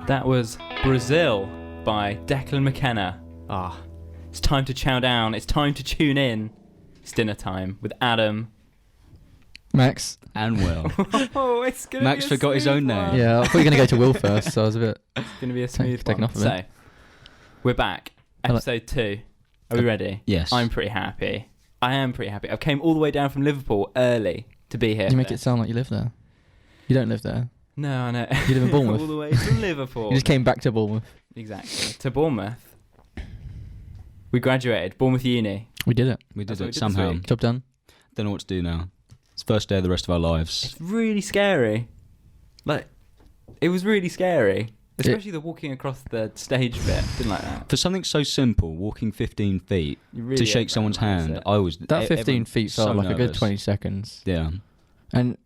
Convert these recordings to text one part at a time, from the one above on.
That was Brazil by Declan McKenna. It's time to chow down. It's time to tune in. It's dinner time with Adam, Max, and Will. Oh, it's gonna Max be a forgot his smooth own name. one. Yeah, I thought you were going to go to Will first, so I was a bit... It's going to be a smooth taken one. off a bit. So, we're back. Episode 2. Are we ready? Yes. I'm pretty happy. I am pretty happy. I came all the way down from Liverpool early to be here. You make it sound like you live there. You don't live there. No, I know. You live in Bournemouth. All the way to Liverpool. You just came back to Bournemouth. Exactly. To Bournemouth. We graduated. Bournemouth Uni. We did it. We did That's what we it did somehow. this week. Job done. Don't know what to do now. It's the first day of the rest of our lives. It's really scary. Like, it was really scary. Especially the walking across the stage bit. Didn't like that. For something so simple, walking 15 feet You really to shake someone's hand, I was... That 15 feet felt so like a good nervous. 20 seconds. Yeah. And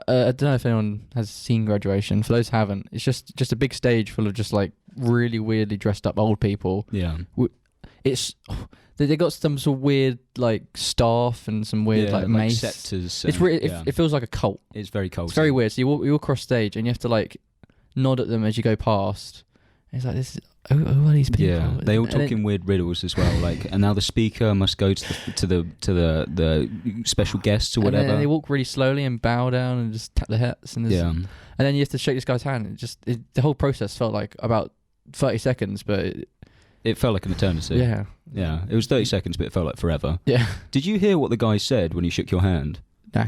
I don't know if anyone has seen graduation. For those who haven't, it's just a big stage full of just like really weirdly dressed up old people. Yeah. It's they got some sort of weird like staff and some weird like mace. scepters. It's it feels like a cult. It's very cold. It's very weird. So you walk across stage and you have to like nod at them as you go past. And it's like this. Who are these people? Yeah, they all And talk in weird riddles as well. Like, and now the speaker must go to the special guests or and whatever. then they walk really slowly and bow down and just tap their heads. And and then you have to shake this guy's hand. The whole process felt like about 30 seconds, but it felt like an eternity. yeah, Yeah, it was 30 seconds, but it felt like forever. yeah. Did you hear what the guy said when he shook your hand? No.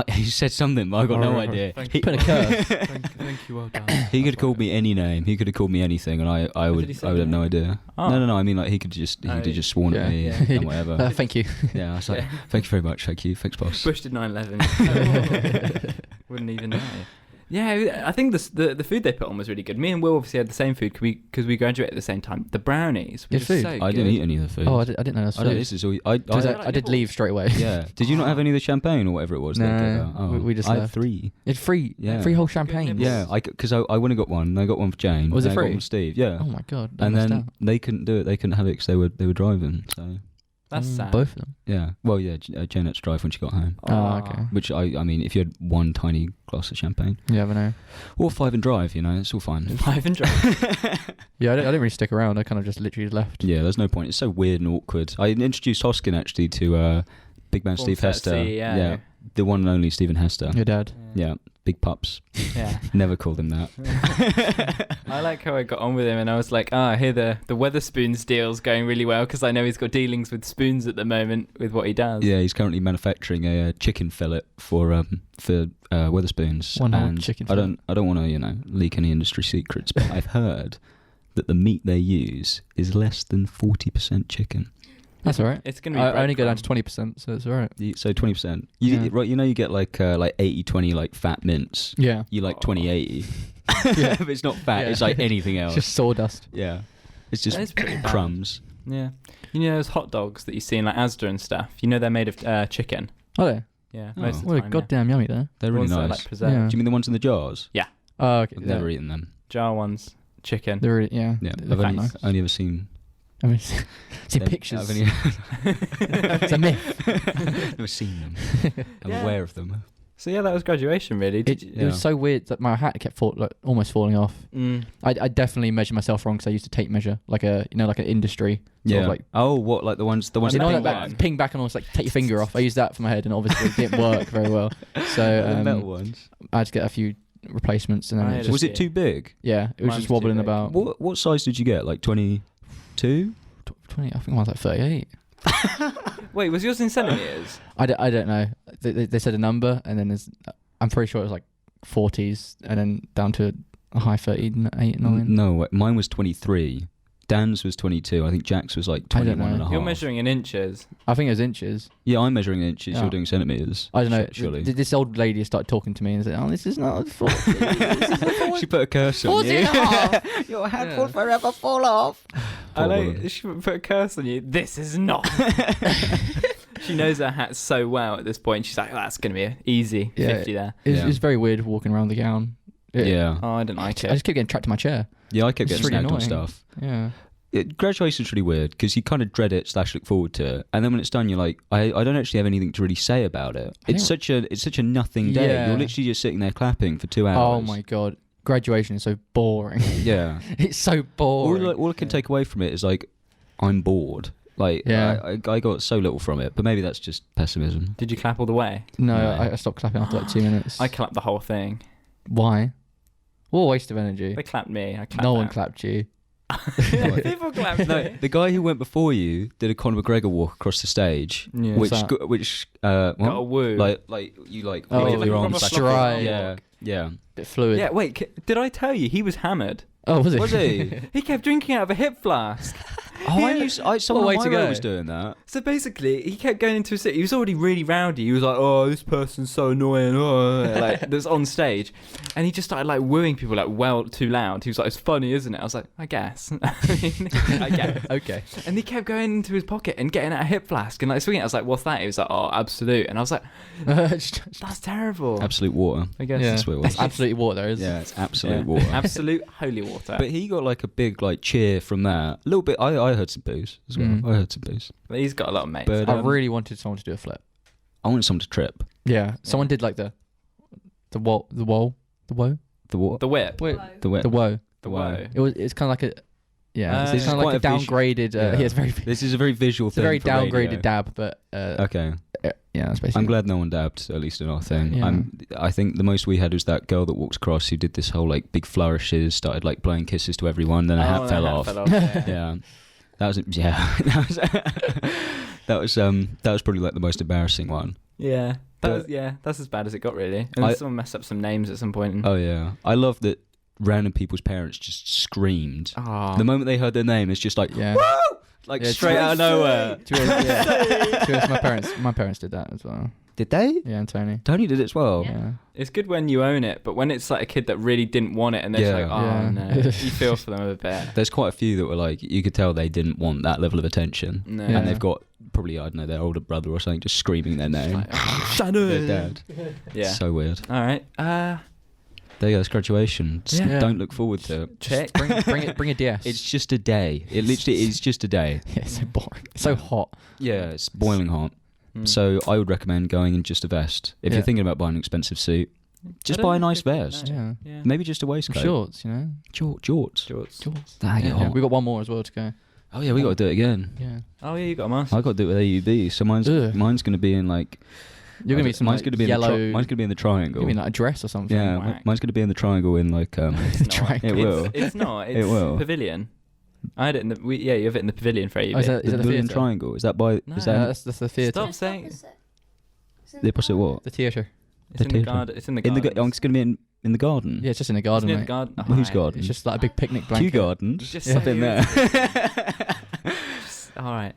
He said something, but I got no idea. Thank He, Put in a curse. Thank you, well done. he could have called me any name. He could have called me anything, and I would did he say have your no name? idea. Oh. No. I mean, like he could have just sworn at me Yeah. and whatever. Thank you. Yeah, I was like, thank you very much. Thank you. Thanks, boss. Bush did 9/11. Wouldn't even know. Yeah, I think the food they put on was really good. Me and Will obviously had the same food because we graduated at the same time. The brownies were Good just food. so good. I didn't eat any of the food. Oh, I didn't know that was I don't. food. This is all. Because I- I did leave straight away. Yeah. Did you not have any of the champagne or whatever it was? they No, gave out? Oh, we just I had left. 3. It's free. Yeah. Free whole champagne. nibbles. Yeah, because I went and got one. And I got one for Jane. Was it and I got free? one for Steve. Yeah. Oh my god. I And missed then out. they couldn't do it. They couldn't have it because they were driving. So That's sad. Both of them. yeah. Well, yeah. Jane had to drive when she got home. Oh, okay. Which I mean, if you had one tiny glass of champagne You never know. or 5 and drive, it's all fine. 5 and drive. Yeah, I didn't really stick around. I kind of just literally left. Yeah, there's no point. It's so weird and awkward. I introduced Hoskin actually to Big Man Steve Hester. CEO. Yeah, the one and only Stephen Hester. Your dad. Yeah, big pups. Yeah. Never called him that. I like how I got on with him, and I was like, I hear the Weatherspoons deal's going really well because I know he's got dealings with spoons at the moment with what he does. Yeah, he's currently manufacturing a chicken fillet for Weatherspoons. One whole and chicken I don't want to leak any industry secrets, but I've heard that the meat they use is less than 40% chicken. That's all right. It's gonna be. I only go down to breadcrumb. 20%, so it's all right. So 20%. Yeah. Right, you get like 80-20 like fat mince. Yeah. You like 20-80. Yeah. If it's not fat, Yeah. it's like anything It's else. just sawdust. Yeah. It's just That is pretty bad. crumbs. Yeah. You know those hot dogs that you see in like Asda and stuff. You know they're made of chicken. Oh, yeah. Yeah. Oh. Most of the Well, time. goddamn yummy there. They're The really ones that are, nice. like preserved. Yeah. Do you mean the ones in the jars? Oh, okay. I've never eaten them. Jar ones, chicken. They're really, yeah. Yeah, They're I've nice. only ever seen. I mean, see them. pictures. I've only It's a myth. never seen them. I'm Yeah. aware of them. So yeah, that was graduation really. Did you? It was so weird that my hat kept almost falling off. I definitely measured myself wrong because I used to tape measure like an industry. Sort of like, Oh, what like the ones you that know ping that back? ping back and almost like take your finger off. I used that for my head and obviously it didn't work very well. the So metal ones. I had to get a few replacements and then I it had just, Was it too big? yeah, it was Mine just was too wobbling big. about. What size did you get? Like 22? 20, I think mine was like 38. Wait, was yours in centimeters? I don't know. They said a number and then I'm pretty sure it was like 40s and then down to a high 38, 9. No, mine was 23. Dan's was 22. I think Jack's was like I don't 21 and a know. half. You're measuring in inches. I think it was inches. Yeah, I'm measuring in inches. Oh. You're doing centimeters. I don't know. Surely. This old lady started talking to me and said, "Oh, this is not 40. This is a 40. She put a curse on 40 you. and a half. Your hat Yeah. will forever fall off. I Poor like. woman. She put a curse on you. This is not. She knows her hat so well at this point. She's like, oh, that's gonna be an easy 50 there. It Yeah. was very weird walking around the gown. Yeah. Oh, I didn't like I it. just kept getting trapped to my chair. Yeah, I kept It's getting really snagged on annoying. stuff. Yeah. Graduation's really weird because you kind of dread it / look forward to it, and then when it's done, you're like, I don't actually have anything to really say about it. It's such a nothing day. Yeah. You're literally just sitting there clapping for 2 Oh hours. my god. graduation is so boring. Yeah. It's so boring. All I can take away from it is like, I'm bored. Like, Yeah. I got so little from it, but maybe that's just pessimism. Did you clap all the way? No, No. I stopped clapping after like 2 minutes. I clapped the whole thing. Why? What a waste of energy. They clapped me. I clapped No one them. clapped you. People clapped No, me. the guy who went before you did a Conor McGregor walk across the stage, Yeah. which What's that? Got a woo. like you like Oh, wave like your a arms proper back. stride. Yeah, yeah. Bit fluid. yeah, wait, did I tell you he was hammered? Oh, was it? Was he? He kept drinking out of a hip flask. Oh, I knew someone way on my to row go. was doing that. So basically, he kept going into a city. He was already really rowdy. He was like, "Oh, this person's so annoying," like that's on stage, and he just started like wooing people like well too loud. He was like, "It's funny, isn't it?" I was like, "I guess." I guess. Okay. And he kept going into his pocket and getting out a hip flask and like swinging it. I was like, "What's that?" He was like, "Oh, Absolute," and I was like, "That's terrible." Absolute water. I guess. Yeah. That's what it was. It's absolutely water there, is Yeah, it's absolute Yeah. water. Absolute holy water. But he got like a big like cheer from that. A little bit. I heard some boos as well. Mm. I heard some boos. But he's got a lot of mates. But, I really wanted someone to do a flip. I wanted someone to trip. Yeah. Someone did like the woe. The what? the whip. Wait, The whip. the woe. The Woe. woe. It's kind of like a. Yeah, This it's is kind of like a quite a visual- downgraded. yeah. It's very. This is a very visual It's a thing. very for downgraded radio. dab, but Okay. yeah, that's basically. I'm glad no one dabbed, at least in our thing. Yeah. I think the most we had was that girl that walks across who did this whole like big flourishes, started like blowing kisses to everyone, then her hat fell off. Yeah. Yeah, that was that was probably like the most embarrassing one. Yeah. But- That's as bad as it got, really. And someone messed up some names at some point. Oh yeah, I love that random people's parents just screamed Oh. the moment they heard their name. It's just like Yeah. woo, like Yeah, straight out of nowhere. To be honest, To be honest, my parents did that as well. Did they? Yeah, and Tony. Tony did it as well. Yeah. It's good when you own it, but when it's like a kid that really didn't want it and they're just Yeah. like, oh Yeah. no, you feel for them a bit. There's quite a few that were like, you could tell they didn't want that level of attention. No. Yeah. And they've got probably, I don't know, their older brother or something just screaming their name. Like, oh, Their dad. yeah. So weird. All right. There you go, it's graduation. Just Yeah. don't look forward to it. Check. Bring a DS. It's just a day. It literally is just a day. yeah, it's so boring. It's so hot. Yeah, it's boiling hot. Mm. So I would recommend going in just a vest. If Yeah. you're thinking about buying an expensive suit, just I don't buy a think nice it- vest. no. Yeah. Yeah. Maybe just a Some waistcoat. shorts, you know. Jorts. Shorts. Dang it Yeah. hot. We got one more as well to go. Oh yeah, we got to do it again. Yeah. Oh yeah, you got a mask. I got to do it with AUB. So mine's Ugh. going to be in like. You're gonna be some mine's like, going to be yellow. In mine's going to be in the triangle. You mean like a dress or something? Yeah, Whack. mine's going to be in the triangle in like. It's not. Triangle. It will. It's not. It's It will. pavilion. I had it in the. Yeah, you have it in the pavilion for AUB. Oh, is that the the Boolean theatre? triangle. Is that by? No. Is Yeah, that that's the theatre. Stop Just saying. opposite. It's in the opposite what? The theatre. It's The in the theatre. garden. It's in the In the garden. it's going to be in the garden. Yeah, it's just in the It's garden, near the mate. garden. Oh, Whose hi. garden? It's just like a big picnic Kew blanket. Gardens. Just Up say in you- there. All right.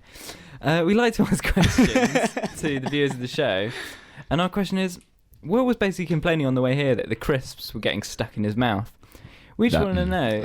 We like to ask questions to the viewers of the show, and our question is: Will was basically complaining on the way here that the crisps were getting stuck in his mouth. We just want to know.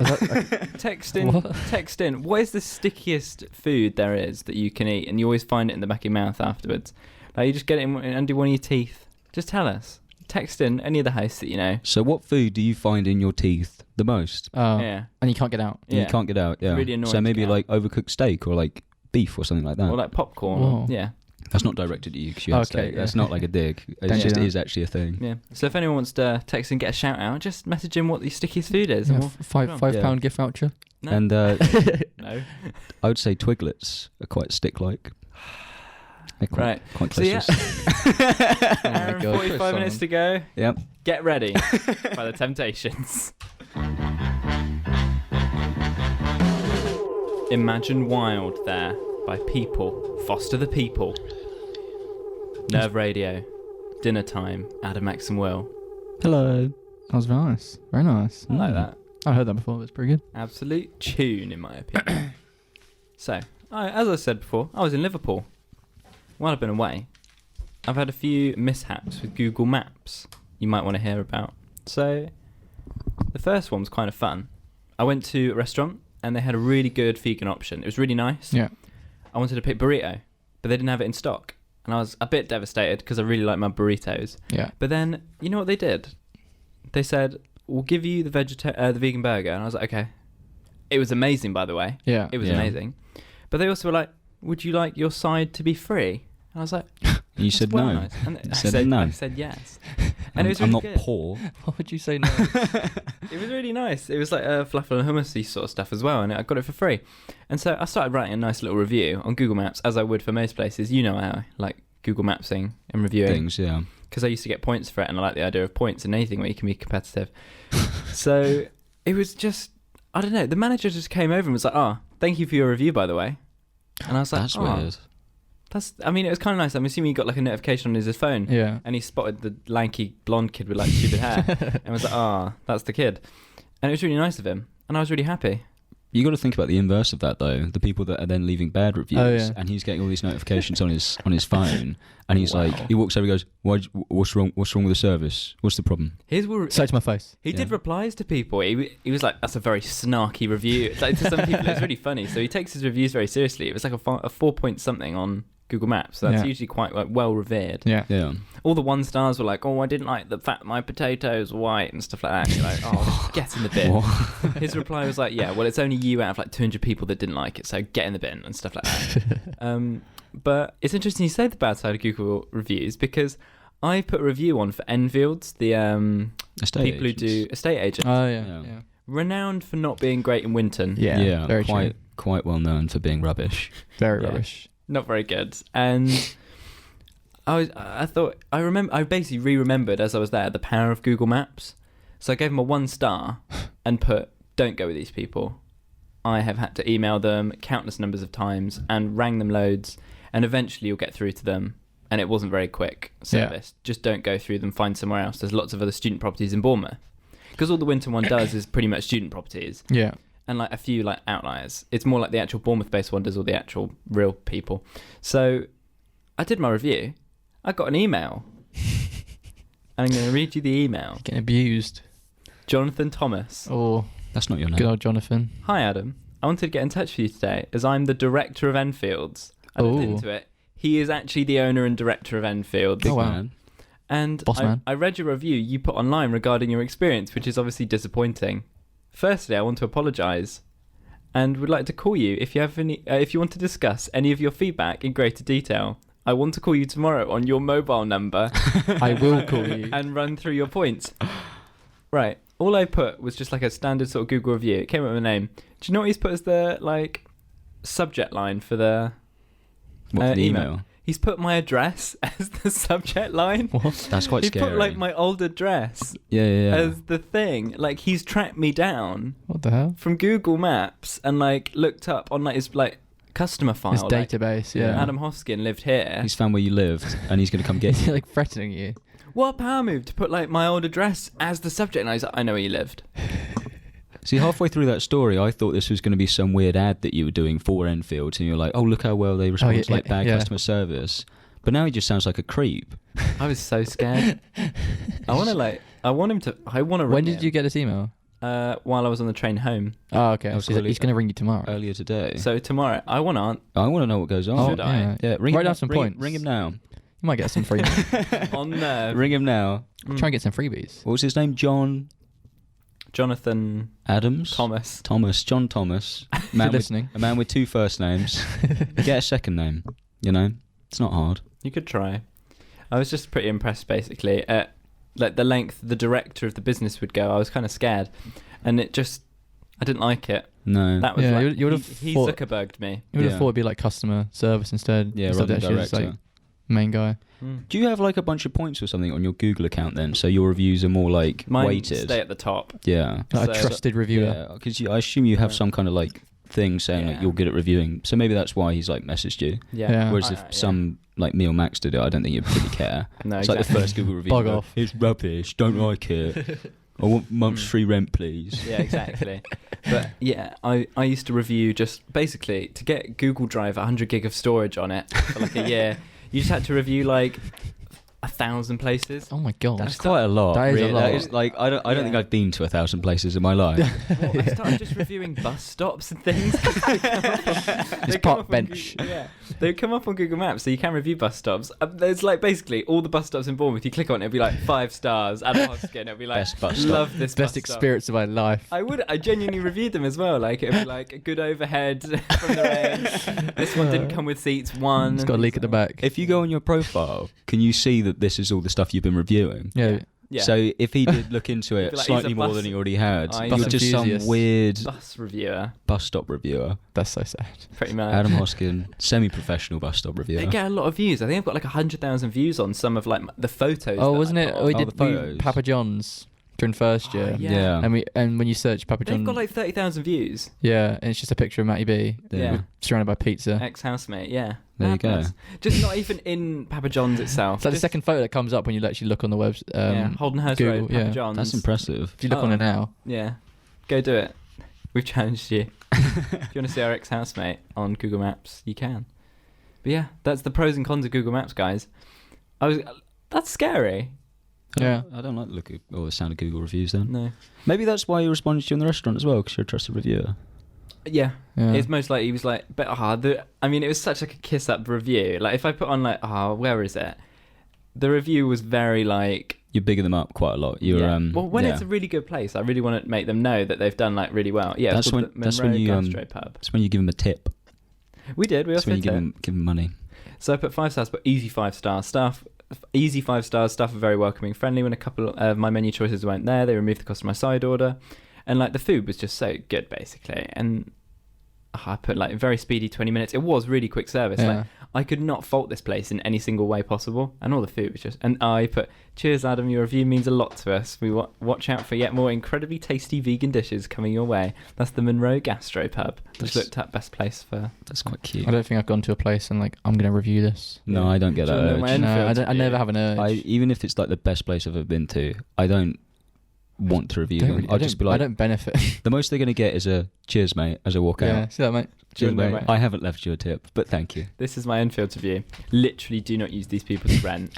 Text in. What? Text in. What is the stickiest food there is that you can eat, and you always find it in the back of your mouth afterwards? Like you just get it under one of your teeth. Just tell us. Text in any of the hosts that you know. So what food do you find in your teeth the most? Oh, Yeah. and you can't get out. And Yeah. You can't get out. Yeah. Really annoying so to maybe get out. like overcooked steak or like beef or something like that. Or like popcorn. Whoa. Yeah. That's not directed at you because you had Okay, steak. yeah. That's not like a dig. Don't It's do just that. it is actually a thing. Yeah. So if anyone wants to text and get a shout out, just message in what the stickiest food is. Yeah, and we'll- five Yeah. £5 gift voucher. No. And no. I would say Twiglets are quite stick-like. They're quite, Right. quite So close. yeah. Oh my Hour and God, 45 Chris minutes to go. Yep. Get ready for the Temptations. Imagine Wild there by People. Foster the People. Nerve Radio. Dinner Time. Adam, Max and Will. Hello. That was very nice. Very nice. I like that. I heard that before. It was pretty good. Absolute tune, in my opinion. So, as I said before, I was in Liverpool. While I've been away, I've had a few mishaps with Google Maps you might want to hear about. So, the first one was kind of fun. I went to a restaurant and they had a really good vegan option. It was really nice. Yeah. I wanted to pick burrito, but they didn't have it in stock. And I was a bit devastated because I really like my burritos. Yeah. But then, you know what they did? They said, we'll give you the vegan burger. And I was like, okay. It was amazing, by the way. Yeah. It was Yeah. amazing. But they also were like, would you like your side to be free? And I was like, You "That's said well no. nice." And You said no. I said yes. And it was I'm really not good. poor. Why would you say no? It was really nice. It was like falafel and hummusy sort of stuff as well, and I got it for free. And so I started writing a nice little review on Google Maps, as I would for most places. You know how I like Google Mapsing and reviewing Things, yeah. because I used to get points for it, and I like the idea of points and anything where you can be competitive. So it was just, I don't know. The manager just came over and was like, thank you for your review, by the way. And I was like, That's weird. I mean, it was kind of nice. I'm assuming he got like a notification on his phone. Yeah. And he spotted the lanky blonde kid with like stupid hair and was like, that's the kid. And it was really nice of him. And I was really happy. You got to think about the inverse of that, though. The people that are then leaving bad reviews, yeah. and he's getting all these notifications on his phone, and he's Wow. like, he walks over, and goes, "What's wrong? What's wrong with the service? What's the problem?" His were, Say it to my face. he did Yeah. replies to people. He was like, that's a very snarky review. Like, to some people, it's really funny. So he takes his reviews very seriously. It was like a 4 point something on Google Maps. So that's Yeah. usually quite like well revered. Yeah. Yeah. All the 1 stars were like, I didn't like the fact my potatoes were white and stuff like that. And you're like, get in the bin. What? His reply was like, well, it's only you out of like 200 people that didn't like it, so get in the bin and stuff like that. But it's interesting you say the bad side of Google reviews, because I put a review on for Enfields, the Estate people agents. who do estate agents, Oh yeah. Yeah. Yeah. renowned for not being great in Winton. Yeah. Very true. quite well known for being rubbish. Very Yeah. rubbish. Not very good. And I basically remembered as I was there the power of Google Maps. So I gave them a 1 star and put, don't go with these people. I have had to email them countless numbers of times and rang them loads, and eventually you'll get through to them. And it wasn't very quick service. Just don't go through them, find somewhere else. There's lots of other student properties in Bournemouth. Because all the Winton one does is pretty much student properties. Yeah. And like a few like outliers. It's more like the actual Bournemouth-based Wonders or the actual real people. So I did my review. I got an email. And I'm going to read you the email. Getting abused. Jonathan Thomas. Oh, That's not your name. good old Jonathan. Hi, Adam. I wanted to get in touch with you today as I'm the director of Enfields. I looked Ooh. into it. He is actually the owner and director of Enfields. Big Oh, wow. man. And Boss man. I read your review you put online regarding your experience, which is obviously disappointing. Firstly, I want to apologise and would like to call you if you have any, if you want to discuss any of your feedback in greater detail. I want to call you tomorrow on your mobile number. I will call you. And run through your points. Right. All I put was just like a standard sort of Google review. It came up with a name. Do you know what he's put as the like subject line for the What, for the email? email? He's put my address as the subject line. What? That's quite He scary. put like my old address yeah. as the thing. Like he's tracked me down What the hell? from Google Maps and like looked up on like his like customer file. His like, database. yeah. Yeah. Adam Hoskin lived here. He's found where you lived, and he's going to come get Is you. he like threatening you? What a power move to put like my old address as the subject line. He's like, I know where you lived. See, halfway through that story, I thought this was going to be some weird ad that you were doing for Enfield, and you're like, oh, look how well they respond yeah, to like bad yeah. customer service. But now he just sounds like a creep. I was so scared. I want him to. When did you get this email? While I was on the train home. Oh, okay. That was So he's going to ring you tomorrow. Earlier today. So tomorrow, I want I want to know what goes on. Oh, Should I? Yeah, ring Write him down up- some ring- points. Ring him now. You might get some free. on there. Ring him now. Try and get some freebies. What was his name? John Jonathan Adams? Thomas. John Thomas. If you're listening. A man with 2 first names. Get a second name. You know? It's not hard. You could try. I was just pretty impressed, basically, at like the length the director of the business would go. I was kind of scared, and I didn't like it. No. That was Yeah, like, you would've he thought- Zuckerberged me. You would have Yeah. thought it'd be like customer service instead. Yeah, instead rather of than actually just, director. like main guy. Do you have like a bunch of points or something on your Google account then? So your reviews are more like Mine weighted? stay at the top. Yeah. Like a So- trusted reviewer. Yeah, because I assume you have Yeah. some kind of like thing saying like Yeah. you're good at reviewing. So maybe that's why he's like messaged you. Yeah. Whereas if some like me or Max did it, I don't think you'd really care. No, It's exactly. like the first Google review. Bug like, off. It's rubbish. Don't like it. I want month's free rent, please. Yeah, exactly. But yeah, I used to review just basically to get Google Drive 100 gig of storage on it for like a year. You just had to review like 1,000 places. Oh my god. That's quite a lot. That is a really. lot. That is, like I don't think Yeah. I've been to 1,000 places in my life. Well, I started just reviewing bus stops and things. His park bench. Yeah, they come up on Google Maps, so you can review bus stops. There's like basically all the bus stops in Bournemouth. You click on it, it'll be like 5 stars. Adam Hoskin, it'll be like Best bus stop. love this Best bus stop. experience of my life. I genuinely reviewed them as well. Like it'd be like a good overhead from the range. This one didn't come with seats. It's got a leak at the back. If you go on your profile, can you see that this is all the stuff you've been reviewing? Yeah. Yeah. So if he did look into He'd it be like, slightly he's a more bus- than he already had, Oh, you're he's a just some enthusiast. weird Bus reviewer, bus stop reviewer. That's so sad. pretty much. Adam Hoskin, semi-professional bus stop reviewer. They get a lot of views. I think I've got like 100,000 views on some of like the photos. Oh, that wasn't I it? put We on. the did photos. Papa John's during first Oh, year. yeah. And when you search Papa They've John's, got like 30,000 views. yeah, and it's just a picture of Matty B Yeah. surrounded by pizza. Ex-housemate, yeah. There you go. Madness. Just not even in Papa John's itself. It's like the Just- second photo that comes up when you actually look on the web. yeah, Holden Hurst Google, Road, Papa yeah. John's. That's impressive. If you look on Oh. it now, Yeah, go do it. We've challenged you. If you want to see our ex-housemate on Google Maps, you can. But yeah, that's the pros and cons of Google Maps, guys. That's scary. yeah. I don't like the look at or the sound of Google reviews then. No. Maybe that's why he responded to you in the restaurant as well, because you're a trusted reviewer. Yeah. Yeah. It's most likely he was like, but I mean, it was such like a kiss up review. Like if I put on like, where is it? The review was very like, You're bigging them up quite a lot. You're yeah. Well, when yeah. it's a really good place, I really want to make them know that they've done like really well. Yeah, That's it's called when- the that's Monroe when you, Gastro Pub. It's when you give them a tip. We did. We That's also when you did. give them money. So I put 5 stars, but easy 5-star stuff. Easy 5 stars stuff are very welcoming, friendly. When a couple of my menu choices weren't there, they removed the cost of my side order, and like the food was just so good, basically. And I put like very speedy 20 minutes. It was really quick service. Yeah. Like I could not fault this place in any single way possible, and all the food was just. And I put, cheers, Adam. Your review means a lot to us. We watch out for yet more incredibly tasty vegan dishes coming your way. That's the Monroe Gastro Pub. Just looked up best place for. That's quite cute. I don't think I've gone to a place and like I'm gonna review this. No, I don't get Do you that know urge. my No, Enfield I review? never have an urge. Even if it's like the best place I've ever been to, I don't want to review Don't them. really- I'll just be I like, don't benefit. the most they're going to get is a cheers, mate, as I walk Yeah, out. see that, mate. Cheers, No, mate. mate. I haven't left you a tip, but thank you. This is my Enfield review. Literally do not use these people to rent.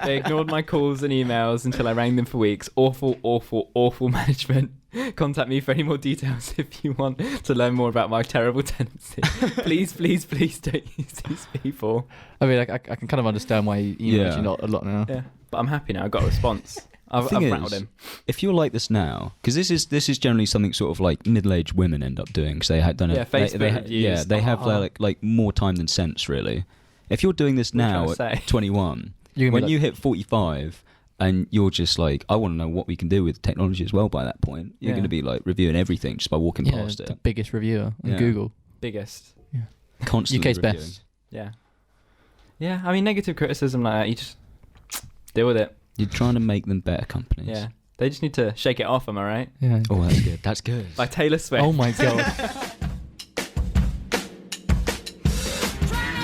They ignored my calls and emails until I rang them for weeks. Awful, awful, awful management. Contact me for any more details if you want to learn more about my terrible tenancy. Please, please, please don't use these people. I mean, I can kind of understand why he emails Yeah. you not a lot now. Yeah, but I'm happy now. I got a response. I've Thing rattled is, him. If you're like this now, because this is generally something sort of like middle-aged women end up doing, because they had done it. Yeah, Facebook reviews. Yeah, they have Oh. like more time than sense, really. If you're doing this What are you now trying to at say? 21, You're gonna when be like, you hit 45 and you're just like, I want to know what we can do with technology as well by that point, you're Yeah. going to be like reviewing everything just by walking yeah, past the it. biggest reviewer on Yeah. Google. Biggest. Constantly UK's reviewing. best. Yeah. Yeah, I mean, negative criticism like that, you just deal with it. You're trying to make them better companies. Yeah. They just need to shake it off, am I right? Yeah. Oh, that's good. That's good. By Taylor Swift. Oh my god.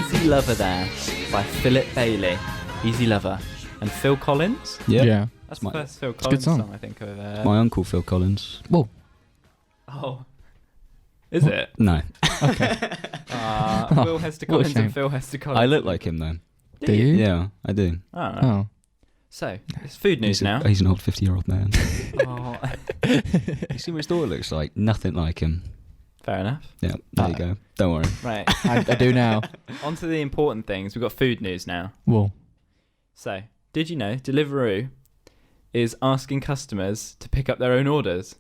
Easy Lover there by Philip Bailey. Easy Lover. And Phil Collins? Yeah. Yeah. That's It's the first Phil a good Collins song. song I think I've ever. My uncle Phil Collins. Whoa. Oh. Is it? No. Okay. Will Hester what a Collins shame. and Phil Hester Collins. I look like him though. Do you? Yeah, I do. Oh. Oh. So, it's food news He's now. He's an old 50-year-old man. Oh. You see what his daughter looks like? Nothing like him. Fair enough. Yeah, there you go. Don't worry. Right. I do now. On to the important things. We've got food news now. Whoa. So, did you know Deliveroo is asking customers to pick up their own orders?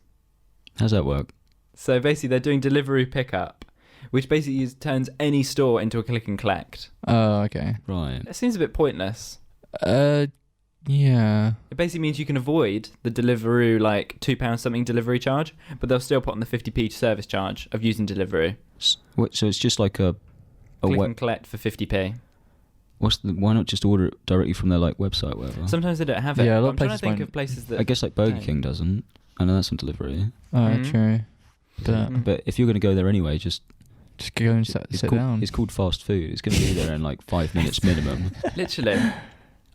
How's that work? So basically, they're doing Deliveroo pickup, which basically turns any store into a click and collect. Oh, okay. Right. It seems a bit pointless. Yeah. It basically means you can avoid the Deliveroo like £2 something delivery charge, but they'll still put on the 50p service charge of using Deliveroo. So it's just like a Click web. and collect for 50p. Why not just order it directly from their like website, or whatever? Sometimes they don't have it. Yeah, a lot but of I'm trying to places think won't. of places that. I guess like Burger don't. King doesn't. I know that's on delivery. Oh, Mhm. true. But Mhm. But if you're going to go there anyway, just just go and sit it's down. called, it's called fast food. It's going to be there in like 5 minutes minimum. Literally,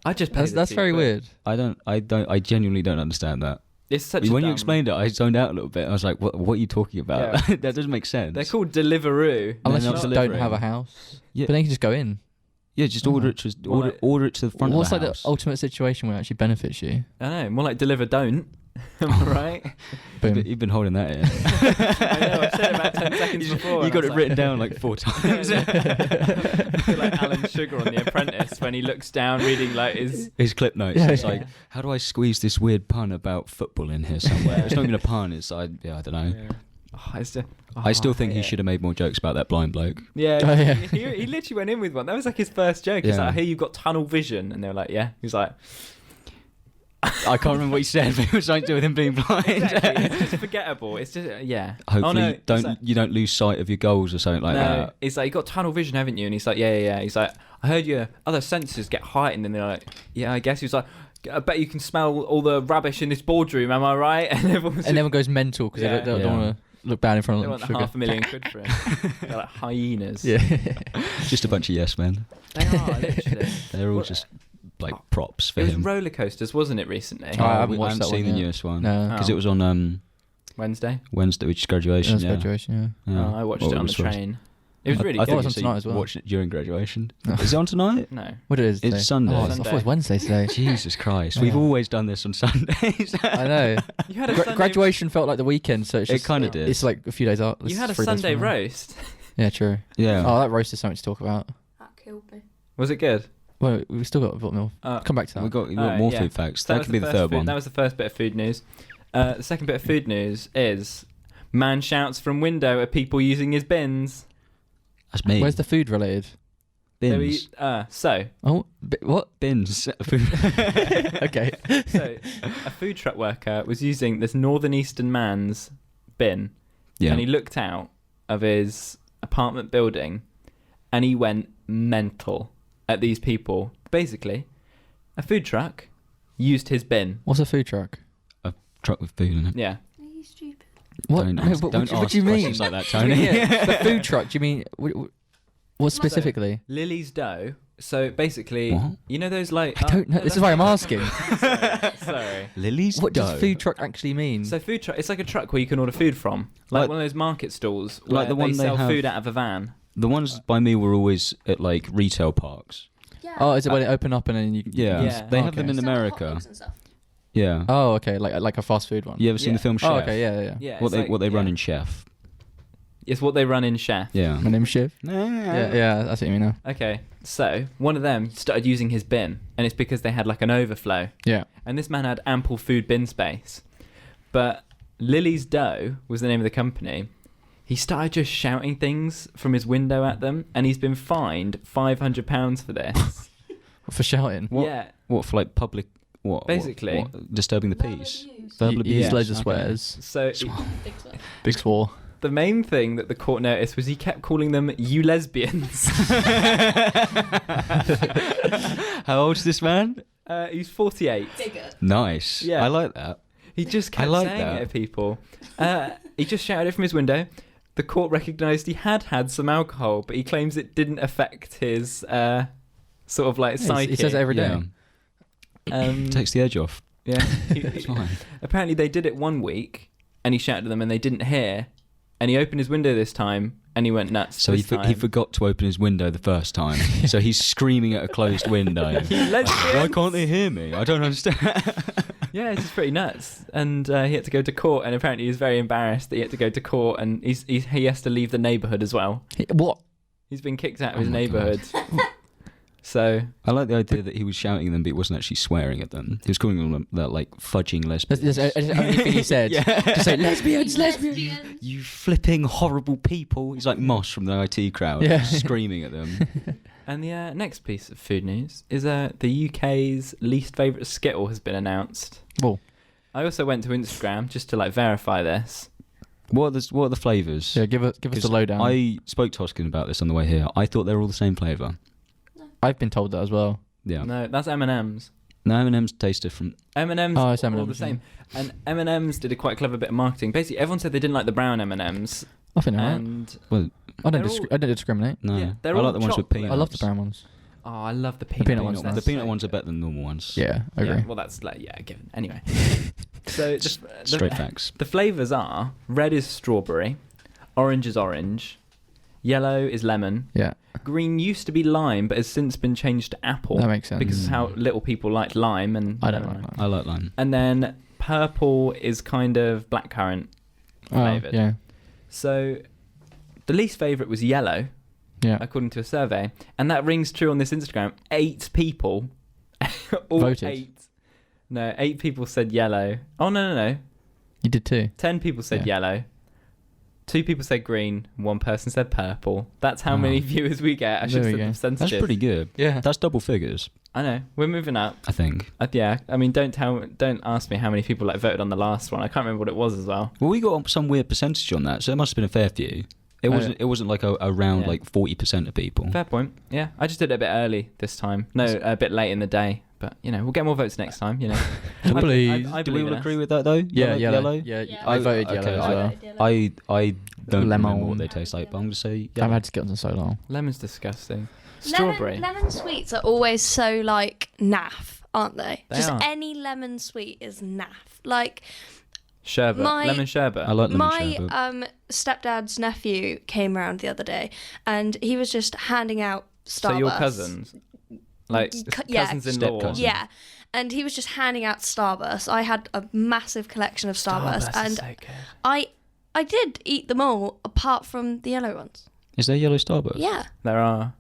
I just paid That's the very £2. weird. I genuinely don't understand that. It's such When a you dumb- explained it, I zoned out a little bit. I was like, what are you talking about? Yeah. That doesn't make sense. They're called Deliveroo. Unless not you just delivering. don't have a house. Yeah. But then you can just go in. Yeah, just Oh. order it to Well, order it to the front What's of the like house. the ultimate situation where it actually benefits you? I know, more like Deliver Don't. Am I right? Boom. You've been holding that in. I know, I said it about 10 seconds before. You and got I it was written like- down like 4 times. I feel like Alan Sugar on The Apprentice when he looks down reading like his. His clip notes. Yeah, It's yeah. like, how do I squeeze this weird pun about football in here somewhere? It's not even a pun. It's I don't know. Oh, it's just, I still think he should have made more jokes about that blind bloke. Yeah, Oh, yeah. he literally went in with one. That was like his first joke. He's Yeah. like, "Hey, you've got tunnel vision," and they were like, "Yeah." He's like, I can't remember what he said, but it was something to do with him being blind. Exactly. It's just forgettable. It's just yeah. Hopefully, it's like, you don't lose sight of your goals or something like no, that. it's like you got tunnel vision, haven't you? And he's like, yeah. He's like, I heard your other senses get heightened, and they're like, yeah, I guess. He was like, I bet you can smell all the rubbish in this boardroom. Am I right? And everyone goes mental because they don't want to look bad in front they of them. want £500,000 for it. They're like hyenas. Yeah. Just a bunch of yes men. They are literally. They're all just like props for it was him. roller coasters, wasn't it, recently? I haven't watched that seen one the yet. newest one No. because it was on Wednesday. Wednesday, which is graduation. That's graduation, yeah. Yeah. Oh, I watched Well, it on the was first. train. It was really I good. think it's on so tonight you as well. watched it during graduation. No. Is it on tonight? No. What it is today? It's Sunday. Oh, I thought it was Wednesday today. Jesus Christ, Yeah. we've always done this on Sundays. I know. You had a Sunday, Graduation felt like the weekend, so it's It just, kind of did. it's like a few days out. You had a 3 days Sunday from now. roast. Yeah, true. Yeah. Oh, that roast is something to talk about. That killed me. Was it good? Well, we've still got a bit more. Come back to that. we got Alright, more yeah. food facts. So That could be the first third food- one. That was the first bit of food news. The second bit of food news is man shouts from window at people using his bins. That's me. Where's the food related? bins? So Oh, what? Bins. Okay. So, a food truck worker was using this northern eastern man's bin, Yeah. and he looked out of his apartment building, and he went mental at these people. Basically, a food truck used his bin. What's a food truck? Truck with food in it. Yeah. Are you stupid? What? Don't No, ask, but don't what do you ask mean? questions like that, Tony. The food truck. Do you mean what specifically? Lily's dough. So basically, What? you know those like. I don't know. This is why I'm asking. Sorry. Lily's What dough. does food truck actually mean? So food truck, it's like a truck where you can order food from, like Like- one of those market stalls, where like the one they they sell have- food out of a van. The ones by me were always at like retail parks. Yeah. Oh, is it when they open up and then you? Yeah. Yeah. They have Okay. them in Sell hot America. dogs and stuff. Yeah. Oh, okay, like a fast food one. You ever seen Yeah. the film Chef? Oh, okay, yeah. Yeah. What it's they like- what they run yeah. in Chef. It's what they run in Chef. Yeah. My name's Shiv. Yeah, that's what you mean now. Okay, so one of them started using his bin, and it's because they had like an overflow. Yeah. And this man had ample food bin space. But Lily's Dough was the name of the company. He started just shouting things from his window at them, and he's been fined £500 for this. For shouting. What? Yeah. What for like public? What? Basically. what, disturbing the Verbal peace. abuse. Verbal abuse. Use loads of Okay. swears. So Big swear. Big swore. the main thing that the court noticed was he kept calling them "you lesbians." How old's this man? He's 48. Bigger. Nice. Yeah. I like that. He just kept like saying that. it at people. He just shouted it from his window. The court recognised he had some alcohol, but he claims it didn't affect his sort of like psyche. He says it every day. Yeah. Takes the edge off. Yeah. It's fine. Apparently they did it one week, and he shouted at them, and they didn't hear. And he opened his window this time, and he went nuts. So he this time. forgot to open his window the first time. So he's screaming at a closed window. You lesbians! Why can't they hear me? I don't understand. Yeah, it's just pretty nuts. And he had to go to court, and apparently he was very embarrassed that he had to go to court, and he has to leave the neighbourhood as well. What? He's been kicked out of Oh his my neighbourhood. So I like the idea that he was shouting at them, but he wasn't actually swearing at them. He was calling them that like fudging lesbians. That's the only thing he said. Yeah. Just say lesbians, lesbians. Lesbians. You flipping horrible people. He's like Moss from the IT crowd, Yeah. screaming at them. And the next piece of food news is the UK's least favourite skittle has been announced. Well, I also went to Instagram just to like verify this. What are the flavours? yeah, give us the lowdown. I spoke to Hoskin about this on the way here. I thought they were all the same flavour. I've been told that as well. Yeah. No, that's M&M's. No, M&M's taste different. M&M's Oh, it's all M&Ms, the same. And M&M's did a quite clever bit of marketing. Basically, everyone said they didn't like the brown M&M's. I think they're right. And I don't they're all- I don't discriminate. No, Yeah, I they're all like the ones with chocolate. peanuts. I love the brown ones. oh, I love the peanut peanut ones. ones. The They're peanut so ones are good. better than normal ones. Yeah, I agree. Yeah, well, that's like given. Anyway, so Straight facts. The flavours are: red is strawberry, orange is orange, yellow is lemon, Yeah, green used to be lime but has since been changed to apple that makes sense. because of how little people liked lime. And I don't like that. I like lime. And then purple is kind of blackcurrant flavoured. Yeah, So the least favourite was yellow, yeah. according to a survey, and that rings true on this Instagram. 8 people all Voted. 8. No, 8 people said yellow. Oh no. You did too. 10 people said Yeah. yellow. 2 people said green. 1 person said purple. That's how Oh. many viewers we get. I should There have we said go. the percentages. That's pretty good. Yeah. That's double figures. I know. We're moving up. I think. Yeah. I mean, don't ask me how many people like voted on the last one. I can't remember what it was as well. Well, we got some weird percentage on that, so it must have been a fair few. It wasn't like around like 40% of people. Fair point. Yeah. I just did it a bit early this time. No, a bit late in the day. But we'll get more votes next time. Please. I Do we believe all in agree us. with that though? Yeah, yellow. Yellow? Yeah. I voted yellow okay, as well. I don't Lemon. remember what they taste like, but I'm gonna say I've yellow. had Skittles in so long. Lemon's disgusting. Strawberry. Lemon sweets are always so like naff, aren't they? They Just are. any lemon sweet is naff. Like Sherbet. Lemon sherbet. I like lemon my sherbet. stepdad's nephew came round the other day, and he was just handing out Starbursts. So your cousins, like Yeah. cousins-in-law. Step-cousins. Yeah. And he was just handing out Starbursts. I had a massive collection of Starbursts, Starbursts and is so good. I did eat them all apart from the yellow ones. Is there yellow Starburst? Yeah, There are.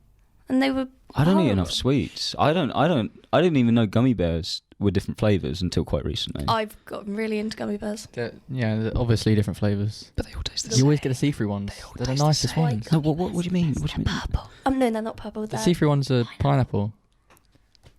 and they were. I don't eat horrible. enough sweets. I didn't even know gummy bears were different flavours until quite recently. I've gotten really into gummy bears. They're obviously different flavours. But they all taste the You always get the see-through ones. They're the nicest ones. No, what do you mean? What do you mean? Purple. No, they're not purple. The They're see-through ones are pineapple.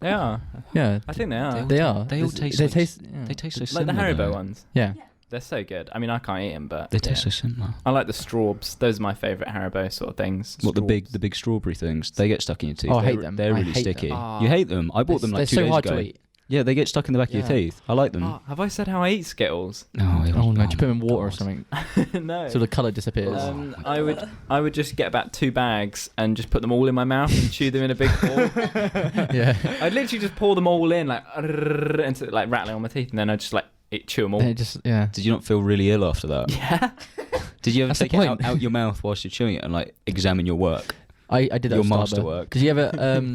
They are. Yeah, I think they are. they are. They all They taste. They like- taste. Yeah. They taste so Like similar. the Haribo though. ones. Yeah. They're so good. I mean, I can't eat them, but They taste so similar. I like the straws. Those are my favourite Haribo sort of things. What the Straws. big strawberry things? They get stuck in your teeth. Oh, I hate They're- them. They're I really hate sticky. them. Ah. You hate them? I bought them like 2 They're days so hard ago. to eat. Yeah, they get stuck in the back of your Yeah. teeth. I like them. Oh, have I said how I eat Skittles? No, Oh no! Do you put them in water or God. something? No. So the colour disappears. I would just get about 2 bags and just put them all in my mouth and chew them in a big ball. Yeah. I'd literally just pour them all in and so, like rattling on my teeth, and then I'd just like chew them all. Then it just Did you not feel really ill after that? Yeah. Did you ever That's the take it point. out your mouth whilst you're chewing it and like examine your work? I did that Your with masterwork. Did you ever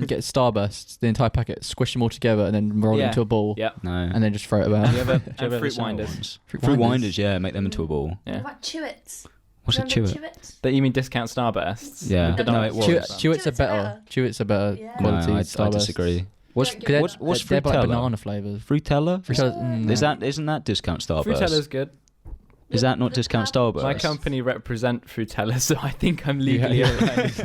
get Starbursts, the entire packet, squish them all together, and then roll it Yeah. into a ball, Yeah. No. and then just throw it about? do you ever, do you And ever fruit sell winders. ones? Fruit Fruit winders. winders, yeah, make them into a ball. What Yeah. about Chewits? What's a Remember chewit? Chewits? That you mean discount Starbursts? Yeah. With the No, dark it was. chocolate. Chewits are Chewits are better. better. Chewits are better Yeah. No, quality. I Starbursts. disagree. What's Don't get what's what's They're like Frutella? banana flavours. Frutella? Frutella, Isn't that discount Starburst? Frutella's good. Is that not discount Starburst? My company represent Frutella, so I think I'm legally obliged.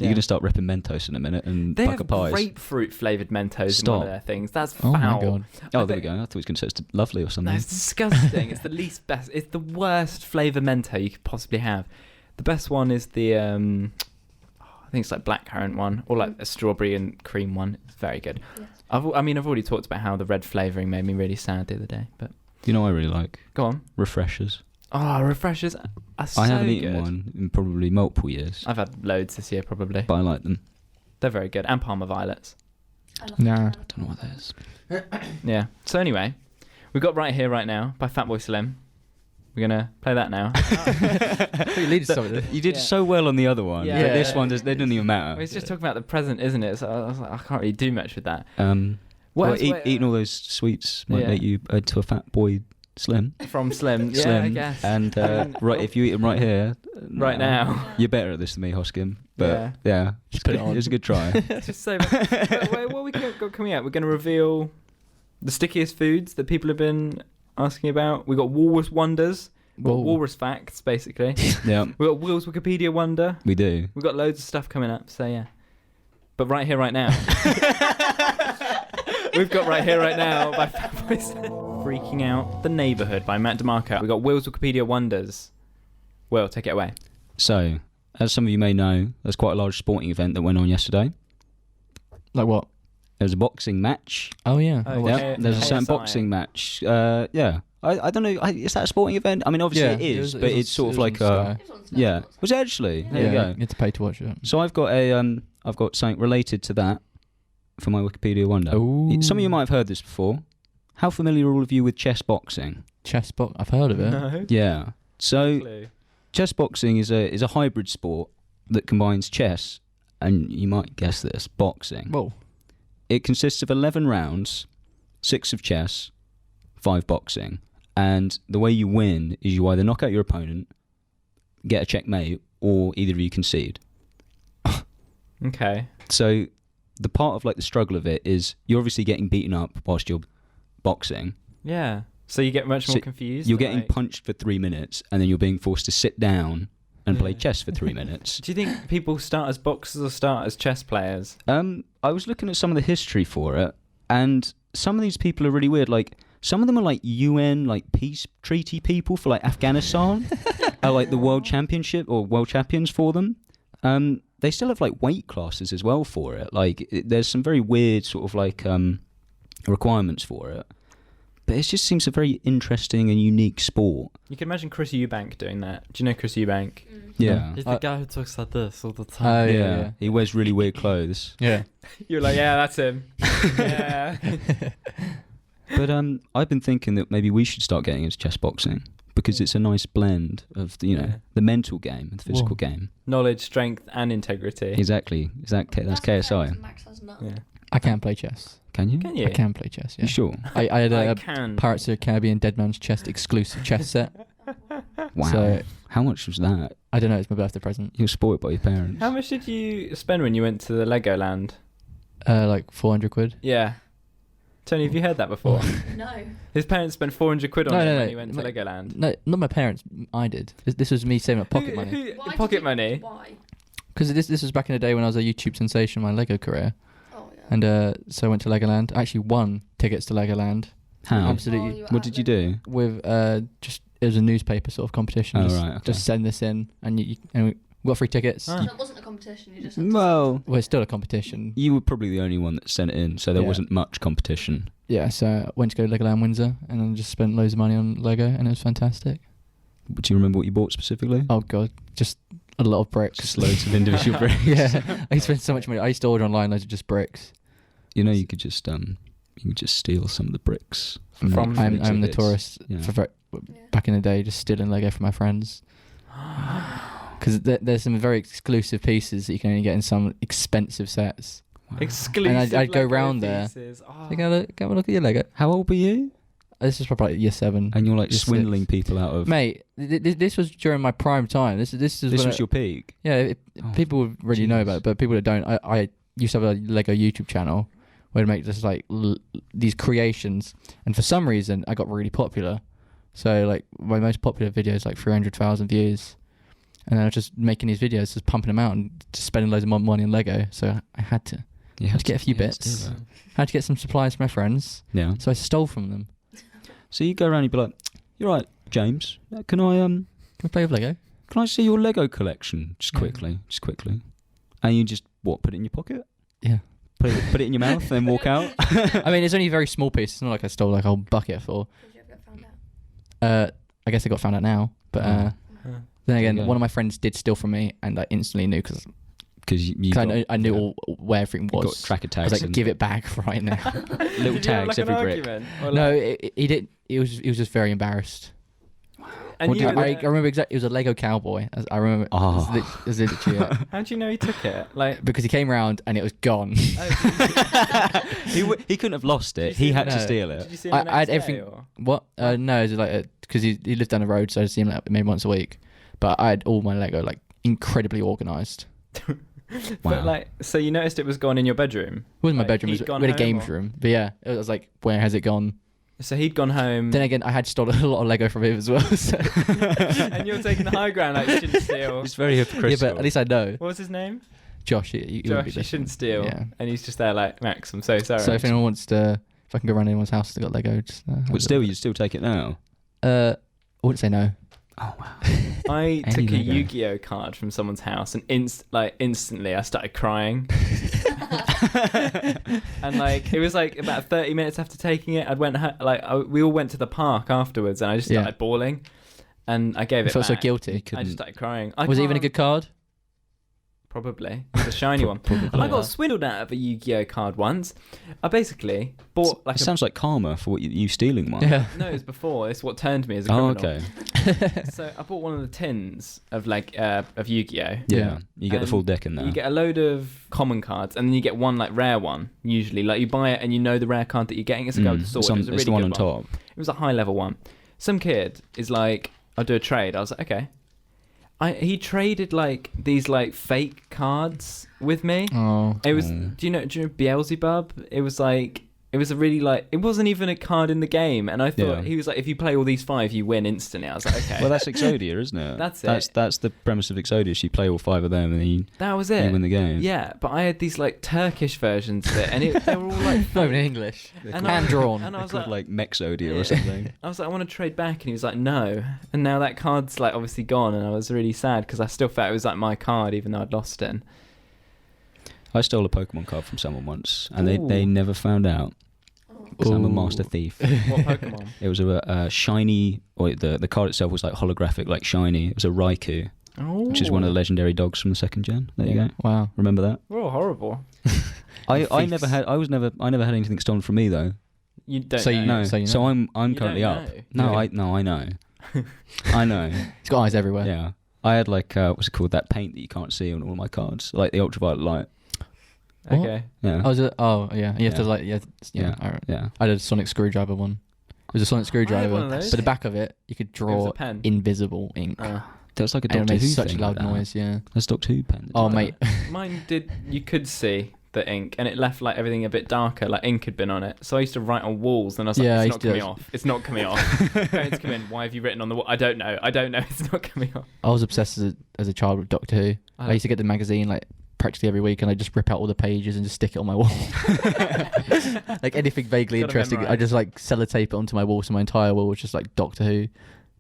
You're gonna start ripping Mentos in a minute and They bucket have pies. grapefruit flavoured Mentos in one Stop. of their things. That's Oh foul. my god. Oh, there we go. I thought he was gonna say it's lovely or something. No, it's disgusting. It's the least best. It's the worst flavour Mento you could possibly have. The best one is the I think it's like blackcurrant one, or like a strawberry and cream one. It's very good. Yes. I've already talked about how the red flavouring made me really sad the other day. But You know what I really like? go on. Refreshers. Oh, refreshers are so I haven't good. eaten one in probably multiple years, I've had loads this year probably. but I like them. They're very good. And Parma Violets. I love Nah. I don't know what that is. Yeah. So anyway, we've got Right Here, Right Now by Fatboy Slim. We're going to play that now. You lead us something. You did Yeah. so well on the other one, Yeah. but this one they didn't even matter. It's just talking about the present, isn't it? So I was like, I can't really do much with that. Well, else- eating all those sweets might Yeah. make you to a fat boy slim. From Slim. Yeah, Slim. I guess. And right, if you eat them right here, Right now. you're better at this than me, Hoskin. But yeah, Just put it on. It was a good try. It's just so bad. But what we got coming out? We're going to reveal the stickiest foods that people have been asking about. We got Walrus Wonders. We got Whoa. Walrus Facts, basically. Yeah, We got Will's Wikipedia Wonder. we do. We've got loads of stuff coming up, so yeah. But Right Here, Right Now. We've got Right Here, Right Now by Fatboy Slim. Freaking Out the Neighbourhood by Matt DeMarco. We got Will's Wikipedia Wonders. Will, take it away. So, as some of you may know, there's quite a large sporting event that went on yesterday. Like what? There was a boxing match. Oh yeah. Oh, watched yeah. it. There's a certain KSI. boxing match. Yeah. I don't know. Is that a sporting event? I mean, obviously Yeah, it is, it but was- it's sort it of was like on Sky. yeah. Was it actually? There you go. You had to pay to watch it. So I've got I've got something related to that for my Wikipedia Wonder. Ooh. Some of you might have heard this before. How familiar are all of you with chess boxing? Chess box. I've heard of it. No. Yeah. So Clue. chess boxing is a hybrid sport that combines chess and, you might guess this, boxing. Whoa. It consists of 11 rounds, 6 of chess, 5 boxing. And the way you win is you either knock out your opponent, get a checkmate, or either of you concede. Okay. So the part of like the struggle of it is you're obviously getting beaten up whilst you're boxing. Yeah. So you get much more So confused? You're or getting like- punched for 3 minutes and then you're being forced to sit down and play chess for 3 minutes. Do you think people start as boxers or start as chess players? I was looking at some of the history for it, and some of these people are really weird. Like, some of them are like UN, like peace treaty people for like Afghanistan, are like the world championship or world champions for them. They still have like weight classes as well for it. Like, there's some very weird sort of like requirements for it. But it just seems a very interesting and unique sport. You can imagine Chris Eubank doing that. Do you know Chris Eubank? Yeah. He's the guy who talks like this all the Oh, time. yeah. He wears really weird clothes. Yeah. You're like, yeah, that's him. Yeah. But I've been thinking that maybe we should start getting into chess boxing because it's a nice blend of Yeah. the mental game and the physical game. Knowledge, strength, and integrity. Exactly. That's KSI. Max has none. Yeah. I can play chess. Can you? Can you? I can play chess. Yeah. You sure? I had I a can. Pirates of the Caribbean Dead Man's Chest exclusive chess set. Wow. So How much was that? I don't know. It's my birthday present. You were spoiled by your parents. How much did you spend when you went to the LEGOLAND? Like 400 quid. Yeah. Tony, have you heard that before? No. His parents spent 400 quid on No, him no, when no. he went to LEGOLAND. No, not my parents. I did. This was me saving up pocket money. Why did Pocket you- money? Why? Because this was back in the day when I was a YouTube sensation in my Lego career. Oh yeah. And so I went to Legoland. I actually won tickets to Legoland. How? Absolutely. Oh, you were What at did you Lego. do? With just it was a newspaper sort of competition. Oh, just, right, okay. just send this in, and we got free tickets. Ah. So it wasn't a competition. You just had to Well, Well, it's still a competition. you were probably the only one that sent it in, so there Yeah. wasn't much competition. Yeah, so I went to go to Legoland Windsor, and then just spent loads of money on Lego, and it was fantastic. Do you remember what you bought specifically? Oh god, just a lot of bricks. Just loads of individual bricks. Yeah, I spent so much money. I used to order online loads of just bricks. You know, you could just steal some of the bricks from From the I'm the exhibits. tourist Yeah. Yeah. back in the day, just stealing Lego from my friends. Because there's some very exclusive pieces that you can only get in some expensive sets. Wow. Exclusive. I'd go Lego round there. pieces. Oh. So go have a look at your Lego. How old were you? This was probably like year 7. And you're like Year swindling 6. people out of. Mate, this was during my prime time. This is this when was your peak. yeah. Oh, People would really know jeez. about it, but people that don't. I used to have a Lego YouTube channel where I'd make just like these creations, and for some reason I got really popular. So like my most popular video is like 300,000 views, and then I was just making these videos, just pumping them out, and just spending loads of money on Lego. So I had to. You Had to get a few you had to bits. do that. Had to get some supplies for my friends, Yeah. so I stole from them. So you go around and you'd be like, "You're right, James. Can I Can we play with Lego? Can I see your Lego collection just Yeah. quickly? And you just put it in your pocket, Yeah. put it in your mouth, then walk out. I mean, it's only a very small piece. It's not like I stole like a whole bucket full. Did you ever get found out? I guess I got found out now, but Oh. then again, you go. one of my friends did steal from me, and I instantly knew because Because I knew where everything you got was. tracker I tags. was like, and give it back right now. little Did you have, tags like, every an brick. argument? Or, No, like- he didn't. He was just very embarrassed. And What you did- were I there- remember exactly. It was a Lego cowboy. I remember. Oh. It was literally it. How do you know he took it? Like, Because he came round and it was gone. He couldn't have lost Did you it. see He him had to next- steal did it. you see him the I had next day, everything- or- What? No, it was like because he lived down the road, so I see him like maybe once a week. But I had all my Lego like incredibly organised. But Wow. like, so you noticed it was gone in your bedroom. It wasn't my Like, bedroom. It he'd was, gone we had a home, games or- room. But yeah, it was like, where has it gone? So he'd gone home. Then again, I had stolen a lot of Lego from him as well. So. And you're taking the high ground, like you shouldn't steal. It's very Yeah, hypocritical. but at least I know. What was his name? Josh, you would be Josh, you listening. shouldn't steal. Yeah. And he's just there like, Max, I'm so sorry. So if anyone wants to, if I can go around anyone's house that's got Lego, just. But still, you still take it now. I wouldn't say no. Oh wow. I Any took a Lego. Yu-Gi-Oh card from someone's house, and instantly I started crying. And like it was like about 30 minutes after taking it, we all went to the park afterwards, and I just Yeah. started bawling, and I gave I it felt so back. guilty. You I couldn't. just started crying. Was it even a good card? Probably. It was a shiny one. Probably. I got swindled out of a Yu-Gi-Oh card once. I basically bought like It sounds like karma for what you stealing one. Yeah. No, it was before. It's what turned me as a Oh, criminal. okay. So I bought one of the tins of of Yu-Gi-Oh. Yeah. You get the And full deck in there. You get a load of common cards, and then you get one like rare one. Usually, like you buy it and you know the rare card that you're getting. It's a go with the sword. It's, It was a it's really the one good on top. It was a high level one. Some kid is like, I'll do a trade. I was like, okay. He traded like these like fake cards with me. Oh. It was. Mm. Do you know Beelzebub? It was like It was a really like, it wasn't even a card in the game. And I thought, Yeah. he was like, if you play all these 5, you win instantly. I was like, okay. Well, that's Exodia, isn't it? That's it. That's the premise of Exodia. You play all 5 of them and then you That was it. win the game. Yeah, but I had these like Turkish versions of it, and they were all like No, in English. And Hand drawn. And I They're was called like, like Mexodia or something. I was like, I want to trade back, and he was like, no. And now that card's like obviously gone, and I was really sad because I still felt it was like my card, even though I'd lost it. I stole a Pokemon card from someone once, and Ooh. they never found out. Because I'm a master thief. What Pokemon? It was a shiny, or the card itself was like holographic, like shiny. It was a Raikou, Oh, which is one of the legendary dogs from the 2nd gen. There you go. Wow. Remember that? We're all horrible. I Thieves. never had anything stolen from me though. You don't So know. you- No, so you so know. I'm You currently don't up. know. No, Yeah. I know. I know. He's got eyes everywhere. Yeah, I had like what's it called? That paint that you can't see on all my cards, like the ultraviolet light. What? Okay. Yeah, Yeah. You have to like, yeah. yeah. I did a sonic screwdriver one. It was a sonic I had screwdriver, one of those. but the back of it, you could It was draw a pen. invisible ink. That's like a And it Doctor made Who such a thing loud like that. noise, yeah. That's Doctor Who pen. that Oh, did mate. that. Mine did. You could see the ink, and it left like everything a bit darker, like ink had been on it. So I used to write on walls, and I was like, Yeah, I it's used not to coming do off. It's not coming off. Parents come in. Why have you written on the wall? I don't know. It's not coming off. I was obsessed as a child with Doctor Who. I used to get the magazine like practically every week, and I just rip out all the pages and just stick it on my wall. Like anything vaguely Gotta interesting, I memorise. just like sellotape it onto my wall, so my entire wall was just like Doctor Who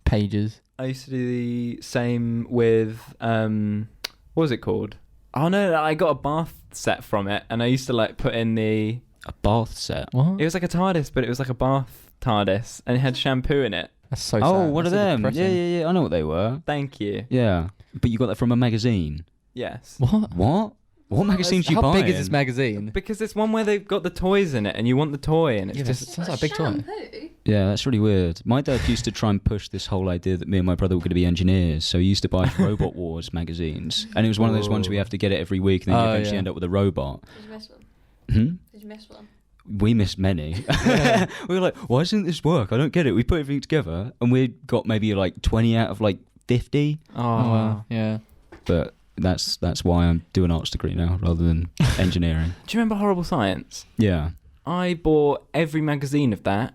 pages. I used to do the same with what was it called? Oh no, I got a bath set from it, and I used to like put in the. A bath set. What? It was like a TARDIS, but it was like a bath TARDIS, and it had shampoo in it. That's so Oh, sad. what are That's so them? depressing. Yeah. I know what they were. Thank you. Yeah, but you got that from a magazine. Yes. What? What magazines do you How buy? big is this magazine? Because it's one where they've got the toys in it, and you want the toy, and it's Yeah, just. it sounds like a big toy. Shampoo? Yeah, that's really weird. My dad used to try and push this whole idea that me and my brother were going to be engineers, so he used to buy Robot Wars magazines, and it was one of those ones where you have to get it every week, and then you Oh, eventually yeah. end up with a robot. Did you miss one? Hmm? Did you miss one? We missed many. We were like, why doesn't this work? I don't get it. We put everything together, and we got maybe like 20 out of like 50, Oh, Oh, wow. Yeah. but that's why I'm doing an arts degree now rather than engineering. Do you remember Horrible Science? Yeah. I bought every magazine of that.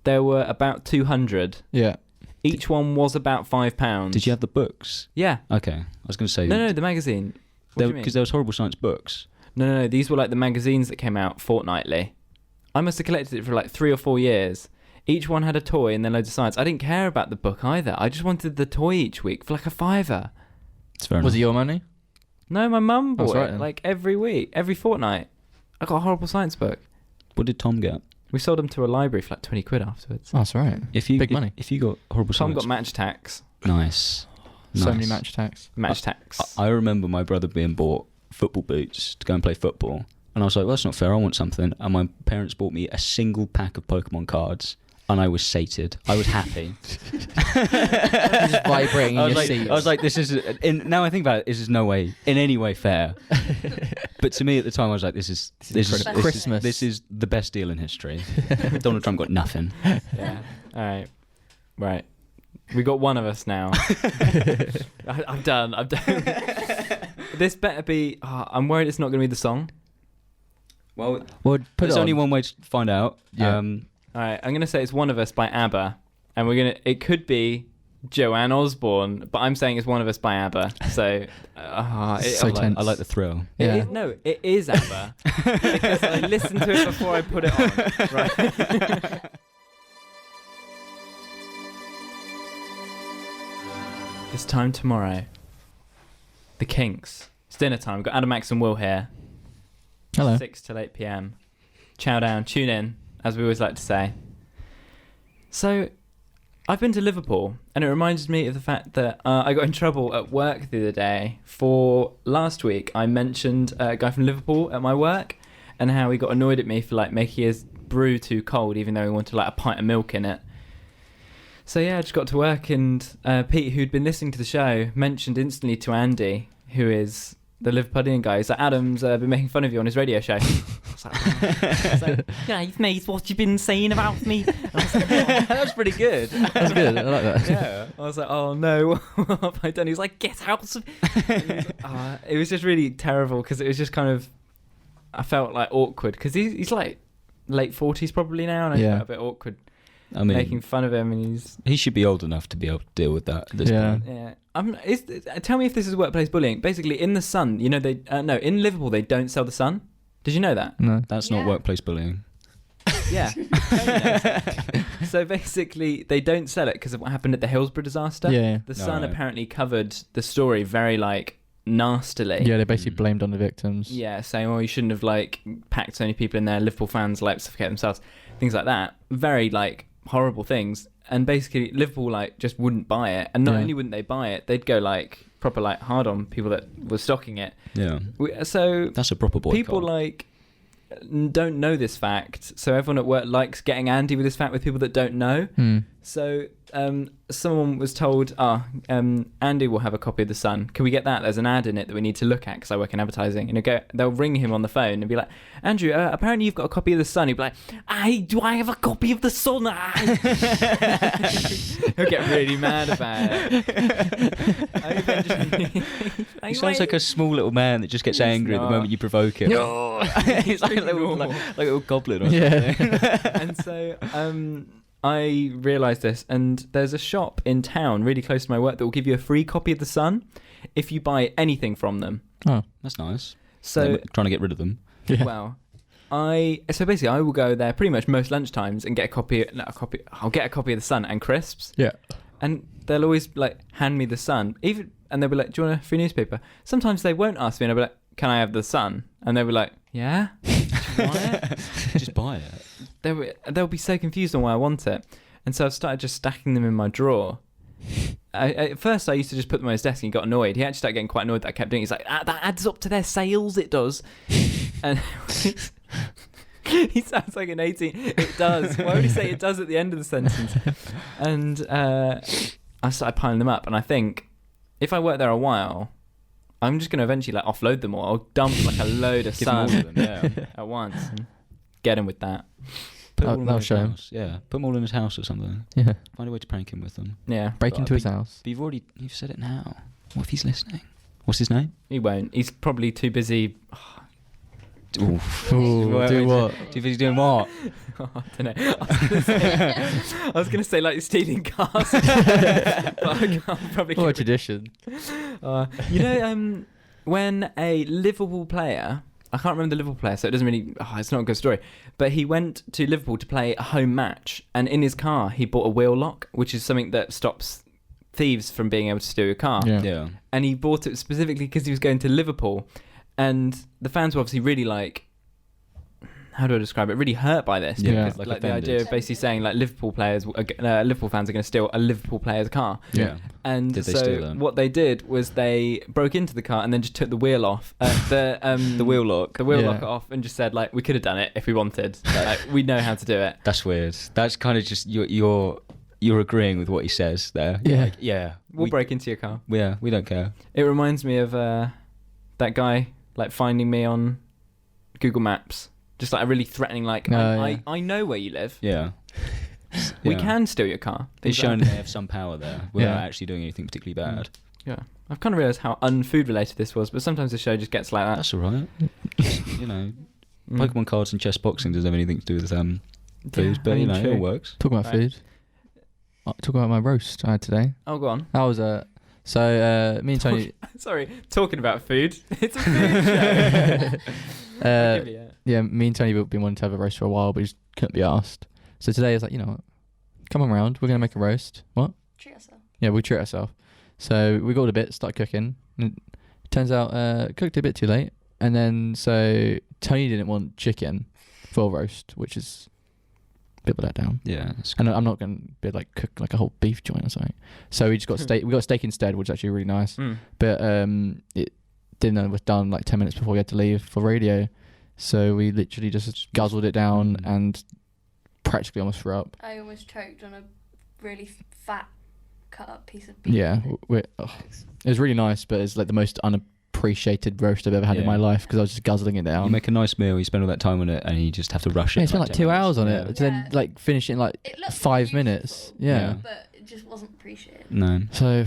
There were about 200. Yeah. Each one was about £5. Did you have the books? Yeah. Okay. I was going to say... No, the magazine. What do you mean? Because there was Horrible Science books. No. These were like the magazines that came out fortnightly. I must have collected it for like 3 or 4 years. Each one had a toy and then loads of science. I didn't care about the book either. I just wanted the toy each week for like £5. It's fair Was enough. it your money? No, my mum That's bought right it then. like every week, every fortnight. I got a Horrible Science book. What did Tom get? We sold them to a library for like 20 quid afterwards. Oh, that's right. Big money. If you got Horrible Tom Science... got match tax. Nice. So Nice. many match tax. Match tax. I remember my brother being bought football boots to go and play football. And I was like, well, that's not fair. I want something. And my parents bought me a single pack of Pokemon cards. And I was sated. I was happy. Just vibrating in your seat. I was like, this is... now I think about it, this is no way, in any way fair. But to me at the time, I was like, this is Christmas. This is the best deal in history. Donald Trump got nothing. Yeah. All right. Right. We got one of us now. I'm done. This better be... I'm worried it's not going to be the song. Well, Put there's it only on. one way to find out. Yeah. All right. I'm going to say it's One of Us by ABBA. And it could be Joanne Osborne, but I'm saying it's One of Us by ABBA. So... So tense. I like the thrill. Yeah. It is ABBA. Because I listened to it before I put it on. Right. This time tomorrow, the Kinks. It's dinner time. We've got Adam, Max, and Will here. Hello. 6 till 8 p.m. Chow down, tune in, as we always like to say. So, I've been to Liverpool, and it reminds me of the fact that I got in trouble at work the other day for last week. I mentioned a guy from Liverpool at my work, and how he got annoyed at me for like making his brew too cold, even though he wanted like a pint of milk in it. So yeah, I just got to work, and Pete, who'd been listening to the show, mentioned instantly to Andy, who is the Liverpudlian guy, he's like, Adam's been making fun of you on his radio show. I was like, oh. Yeah, mate, what you been saying about me? I was like, oh. That was pretty good. That's good. I like that. Yeah. I was like, oh no, what have I done? He was like, get out of... It was just really terrible, because it was just kind of... I felt like awkward, because he's like late 40s probably now, and I Yeah. felt a bit awkward I mean, making fun of him, and he should be old enough to be able to deal with that at this Yeah. point. Tell me if this is workplace bullying. Basically, in the Sun, you know, in Liverpool they don't sell the Sun. Did you know that? No. That's not Yeah. workplace bullying. Yeah. So basically, they don't sell it because of what happened at the Hillsborough disaster. Yeah. The Sun Alright. apparently covered the story very like nastily. Yeah, they basically Mm. blamed on the victims. Yeah, saying, "Oh, you shouldn't have like packed so many people in there. Liverpool fans like suffocate themselves." Things like that. Very like horrible things. And basically, Liverpool like just wouldn't buy it. And not Yeah. only wouldn't they buy it, they'd go like proper like hard on people that were stocking it. Yeah. So That's a proper boycott. people like don't know this fact. So everyone at work likes getting Andy with this fact with people that don't know. So someone was told, Andy will have a copy of The Sun. Can we get that? There's an ad in it that we need to look at because I work in advertising. And they'll ring him on the phone and be like, Andrew, apparently you've got a copy of The Sun. He'll be like, do I have a copy of The Sun? He'll get really mad about it. He sounds like a small little man that just gets angry at the not. moment you provoke him. He's like a little goblin or Yeah. something. And so I realised this, and there's a shop in town really close to my work that will give you a free copy of The Sun if you buy anything from them. Oh. That's nice. So, They're trying to get rid of them. Yeah. well, so basically I will go there pretty much most lunchtimes and get I'll get a copy of The Sun and crisps. Yeah. And they'll always like hand me The Sun, and they'll be like, "Do you want a free newspaper?" Sometimes they won't ask me, and I'll be like, "Can I have The Sun?" And they'll be like, "Yeah." Do you want it? Just buy it. They'll be so confused on why I want it, and so I've started just stacking them in my drawer. At first, I used to just put them on his desk, and he got annoyed. He actually started getting quite annoyed that I kept doing it. He's like, "That adds up to their sales. It does." And he sounds like an 18. It does. Why would he say it does at the end of the sentence? And I started piling them up, and I think if I work there a while, I'm just going to eventually like offload them all. I'll dump like a load of Give them all Sun of them, yeah. at once and get him with that. Put That'll them all in his show him. house. Yeah. Put them all in his house or something. Yeah. Find a way to prank him with them. Yeah, Break But into his house. But you've said it now. What if he's listening? What's his name? he won't. He's probably too busy. Oof. Ooh, do what? Too busy doing what? I don't know. I was going to say like stealing cars, but I can't probably. What a tradition. You know, when a Liverpool player, I can't remember the Liverpool player, so it doesn't really. It's not a good story. But he went to Liverpool to play a home match, and in his car he bought a wheel lock, which is something that stops thieves from being able to steal your car. Yeah. Yeah. And he bought it specifically because he was going to Liverpool, and the fans were obviously really like, how do I describe it? Really hurt by this. Yeah. Because, Like like the offended. idea of basically saying like Liverpool fans are going to steal a Liverpool player's car. Yeah. And Did they steal so them? what they did was they broke into the car and then just took the wheel off, The wheel lock. the wheel Yeah. lock off, and just said like, we could have done it if we wanted. Like, we know how to do it. That's weird. That's kind of just you're agreeing with what he says there. You're Yeah. like, yeah. We'll break into your car. Yeah, we don't care. It reminds me of that guy like finding me on Google Maps, just like a really threatening like, Yeah. I know where you live. Yeah. We Yeah. can steal your car. It's Things shown like they have some power there without Yeah. actually doing anything particularly bad. Yeah, I've kind of realised how unfood related this was, but sometimes the show just gets like that. That's all right. You know, Mm. Pokemon cards and chess boxing doesn't have anything to do with food, Yeah, but I you mean, know, it true. all works. Talking about Right. food. Talk about my roast I had today. Oh, go on. That was me and Tony. Sorry, talking about food. It's a food show. I'll give you it. Yeah, me and Tony have been wanting to have a roast for a while, but just couldn't be asked. So today I was like, you know what? Come on round. We're gonna make a roast. What? Treat yourself. Yeah, we treat ourselves. So we got all the bits, started cooking. And it turns out cooked a bit too late, and then so Tony didn't want chicken for a roast, which is a bit of a letdown. Yeah. That's And I'm not gonna be like cook like a whole beef joint or something. So we just got steak. We got steak instead, which is actually really nice. Mm. But dinner was done like 10 minutes before we had to leave for radio. So we literally just guzzled it down and practically almost threw up. I almost choked on a really fat cut up piece of beef. Yeah, it was really nice, but it's like the most unappreciated roast I've ever had in Yeah. my life because I was just guzzling it down. You make a nice meal, you spend all that time on it, and you just have to rush it. Yeah, in spent like 10 2 minutes. hours on Yeah. it to then Yeah. like finish it in like It looked 5 beautiful, minutes. Yeah. But it just wasn't appreciated. No. So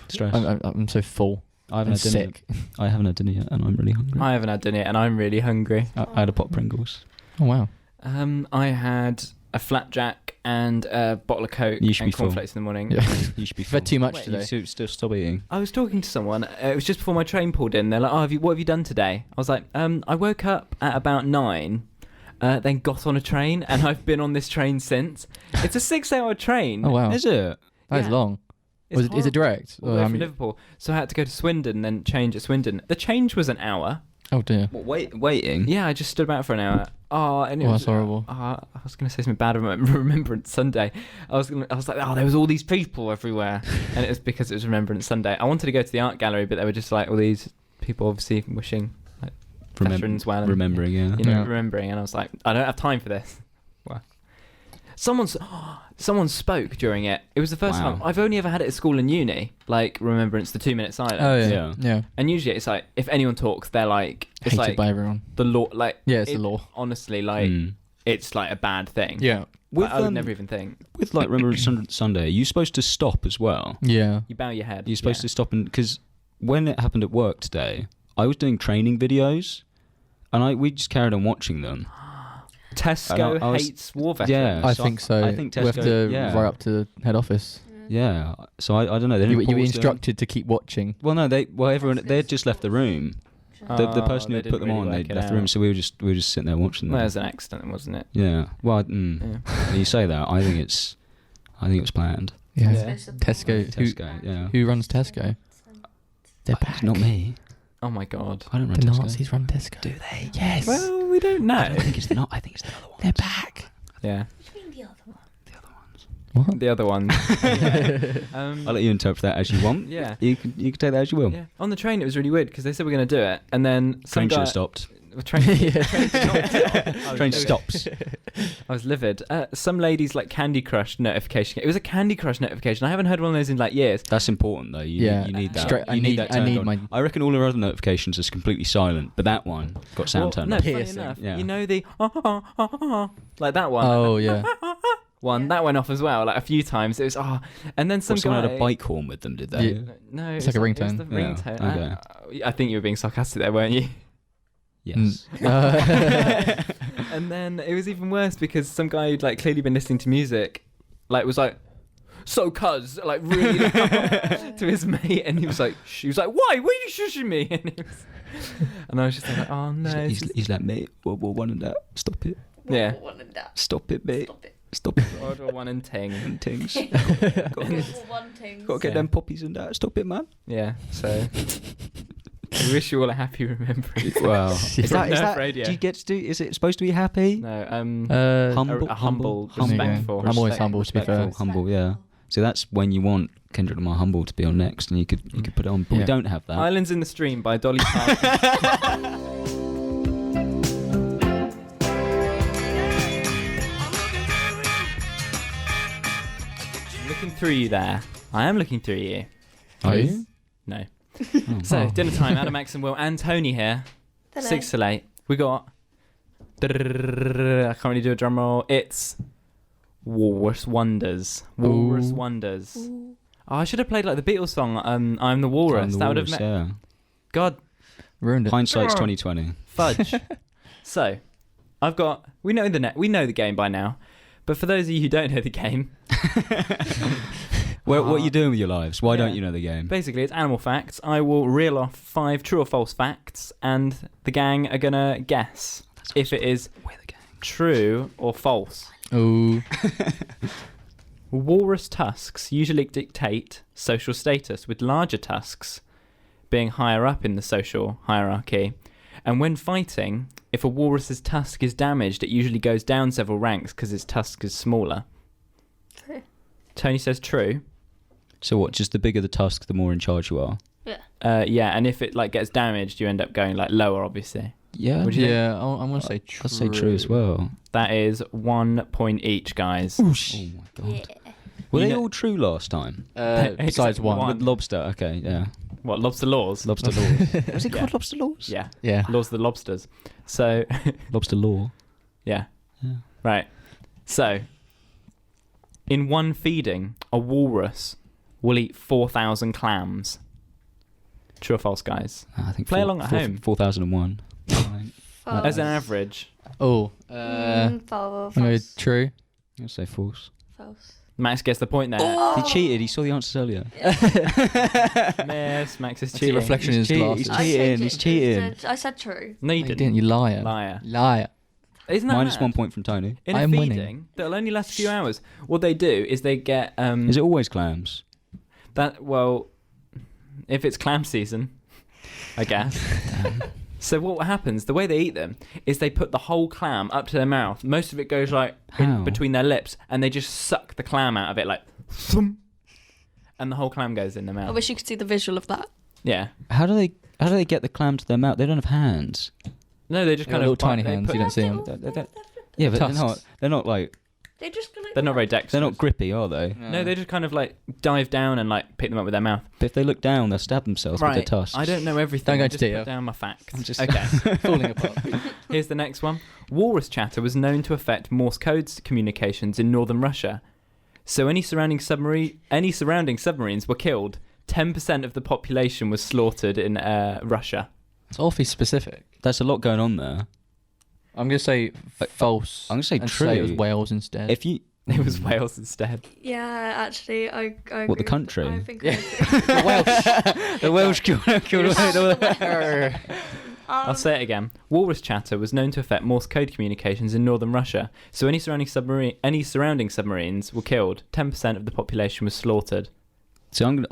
Stress. I'm so full I haven't and had dinner. sick. I haven't had dinner yet, and I'm really hungry. I haven't had dinner yet, and I'm really hungry. I had a pot Pringles. Oh wow. I had a flapjack and a bottle of Coke You should and be full. cornflakes in the morning. Yeah. You should be You've had too much Wait, today. You should still stop eating. I was talking to someone. It was just before my train pulled in. They're like, "Oh, what have you done today?" I was like, "I woke up at about 9, then got on a train, and I've been on this train since. It's a 6-hour train. Oh wow, Is it? that is Yeah. long. It's Is it horrible. direct? All the way from Liverpool. So I had to go to Swindon, then change at Swindon. The change was an hour. Oh dear. What, waiting? Yeah, I just stood about for an hour. Oh, and it Oh, was that's horrible. I was going to say something bad about Remembrance Sunday. I was like, oh, there was all these people everywhere, and it was because it was Remembrance Sunday. I wanted to go to the art gallery, but there were just like all these people, obviously wishing like veterans well, and, Remembering, yeah. you know, Yeah. remembering, and I was like, I don't have time for this. Well, someone spoke during it. It was the first Wow. time. I've only ever had it at school and uni, like Remembrance, the 2-minute silence. Oh yeah. Yeah. Yeah. And usually it's like if anyone talks, they're like it's Hated like by everyone. the law. Like Yeah, it's the law. Honestly, like Mm. it's like a bad thing. Yeah. With, I would um, never even think. With like Remembrance Sunday, are you supposed to stop as well? Yeah. You bow your head. You're supposed to stop, and because when it happened at work today, I was doing training videos, and we just carried on watching them. Tesco And I was- hates war veterans. Yeah. I So think so. I think we have Tesco- to yeah. write up to head office. Yeah, so I don't know. They You didn't were pause them. instructed to keep watching. Well, no, everyone they had just left the room. The person who they had put didn't them on, really they work it left the room, out. so we were just sitting there watching them. Well, it was an accident, wasn't it? Yeah. Well, Yeah. you say that. I think it was planned. Yeah. Yeah. Tesco. Tesco. Yeah. Who runs Tesco? They're It's back. not me. Oh my god. I don't run The Tesco. Nazis run Tesco. Do they? Yes. Well, we don't know. I think it's the I think it's the other one. They're back. Yeah. The other ones. What? The other one. I'll let you interpret that as you want. Yeah. You can take that as you will. Yeah. On the train, it was really weird because they said we're going to do it, and then some Train should guy. have stopped. The train, Yeah. train did not stop. I was Train livid. stops. I was livid. Some lady's like Candy Crush notification. It was a Candy Crush notification. I haven't heard one of those in like years. That's important though. Yeah. You need that. Straight- I you need- that I turned need on. my- I reckon all our other notifications are completely silent, but that one got sound turned no, on. funny Piercing. enough, Yeah. you know the like that one. Oh yeah. One that went off as well, like a few times. It was and then some What, someone guy had a bike horn with them, did they? Yeah. No, It's like a it was ringtone. the Yeah, ringtone. I think you were being sarcastic there, weren't you? Yes. And then it was even worse because some guy who'd like clearly been listening to music, like was like, "So cuz," like really loud to his mate, and he was like, "Why? Why are you shushing me?" And I was just like, "Oh no." He's like, mate, World War One and that. Stop it. Yeah. Stop it, mate. Stop it. Stop it. World War One and ting. And things. One thing. Got to get Yeah. them poppies and that. Stop it, man. Yeah. So we wish you all a happy remembrance. Wow. From is Nerf that? Radio. Do you get to do? Is it supposed to be happy? No. Humble, a humble, There you go. respectful. I'm always humble, to be fair. Respectful, humble. Yeah. So that's when you want Kendrick Lamar Humble to be on next, and you could put it on, but we Yeah. don't have that. Islands in the Stream by Dolly Parton. Looking through you there. I am looking through you. Are you? No. Oh. So, dinner time. Adam, Max and Will and Tony here. Hello. 6 till 8. We got... I can't really do a drum roll. It's... Walrus Wonders. Walrus Ooh. Wonders. Ooh. Oh, I should have played like the Beatles song, I'm the Walrus. That would have met... Yeah. God, Ruined it. Hindsight's 2020. fudge. So, I've got... We know the game by now. But for those of you who don't know the game... What are you doing with your lives? Why Yeah. don't you know the game? Basically, it's animal facts. I will reel off 5 true or false facts, and the gang are gonna guess if it is We're the gang. true or false. Ooh. Walrus tusks usually dictate social status, with larger tusks being higher up in the social hierarchy. And when fighting, if a walrus's tusk is damaged, it usually goes down several ranks because its tusk is smaller. True. Tony says true. So what? Just the bigger the tusk, the more in charge you are. Yeah, and if it like gets damaged, you end up going like lower, obviously. Yeah. Would you think? Yeah, I'm gonna say true. I'd say true as well. That is 1 point each, guys. Oh my god. Yeah. Were You they know- all true last time? Besides Except one. one. With lobster. Okay. Yeah. What, lobster laws? Lobster laws. Was it Yeah. called lobster laws? Yeah, Yeah. laws of the lobsters. So, Lobster law. yeah. Yeah. Right. So, in one feeding, a walrus will eat 4,000 clams. True or false, guys? I think Play along at home. 4001. False. As an average. Oh, False. I'm going true. I'll say false. False. Max gets the point there. He cheated. He saw the answers earlier. Miss, Max is That's the cheating. reflection in his glasses. He's cheating. He's cheating. I said true. No, you You didn't. didn't, you liar. Liar. Liar. Isn't that Minus mad? 1 point from Tony. In I a am feeding, winning. that'll only last a few hours. What they do is they get Is it always clams? if it's clam season, I guess. So what happens? The way they eat them is they put the whole clam up to their mouth. Most of it goes like How? between their lips, and they just suck the clam out of it like, thump, and the whole clam goes in their I mouth. wish you could see the visual of that. Yeah. How do they get the clam to their mouth? They don't have hands. No, they just They've kind got of little tiny they hands, put- you don't see them. Yeah, but Tusks. they're not like They just go like They're not very they're dexterous. not grippy, are they? No, they just kind of like dive down and like pick them up with their mouth. But if they look down, they'll stab themselves with their tusks. I don't know everything. Don't go I into just detail. put down my facts. I'm just- Okay. Falling apart. Here's the next one. Walrus chatter was known to affect Morse code communications in northern Russia. So any surrounding submarines were killed. 10% of the population was slaughtered in Russia. It's awfully specific. That's a lot going on there. I'm going to say false. I'm gonna say and true. Say it was Wales instead. If you It was Wales instead. Yeah, actually, I What, the agree country? I think Yeah. the Welsh killed I'll say it again. Walrus chatter was known to affect Morse code communications in northern Russia. So any surrounding submarines were killed. 10% of the population was slaughtered. So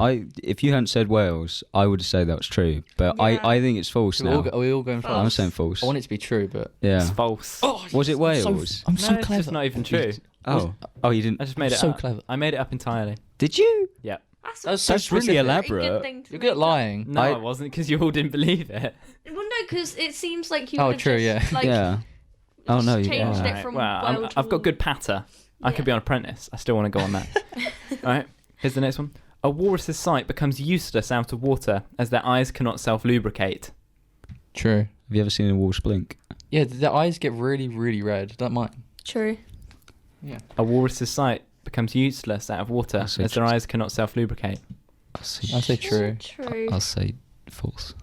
if you hadn't said Wales, I would say that was true. But Yeah. I think it's false Are now. we all going False. I'm false? saying false. I want it to be true, but... Yeah. It's false. Was it Wales? I'm no, so it's clever. just not even true. Oh, you didn't. I just made it so up. clever. I made it up entirely. Did you? Yeah. That's That's That's really specific. elaborate. You're good at lying. No, I wasn't, because you all didn't believe it. Well, no, because it seems like you. Oh, would've true, just, yeah. Like, Yeah. Oh, no, Changed yeah. it Alright, from well, Wales to I've got Wal- good patter. I could Yeah. be on Apprentice. I still want to go on that. All right. Here's the next one. A walrus's sight becomes useless out of water as their eyes cannot self-lubricate. True. Have you ever seen a walrus blink? Yeah, the eyes get really, really red. Like mine. True. Yeah. A walrus's sight becomes useless out of water That's so as their true. eyes cannot self-lubricate. I'll say, I say true. True. I'll say false.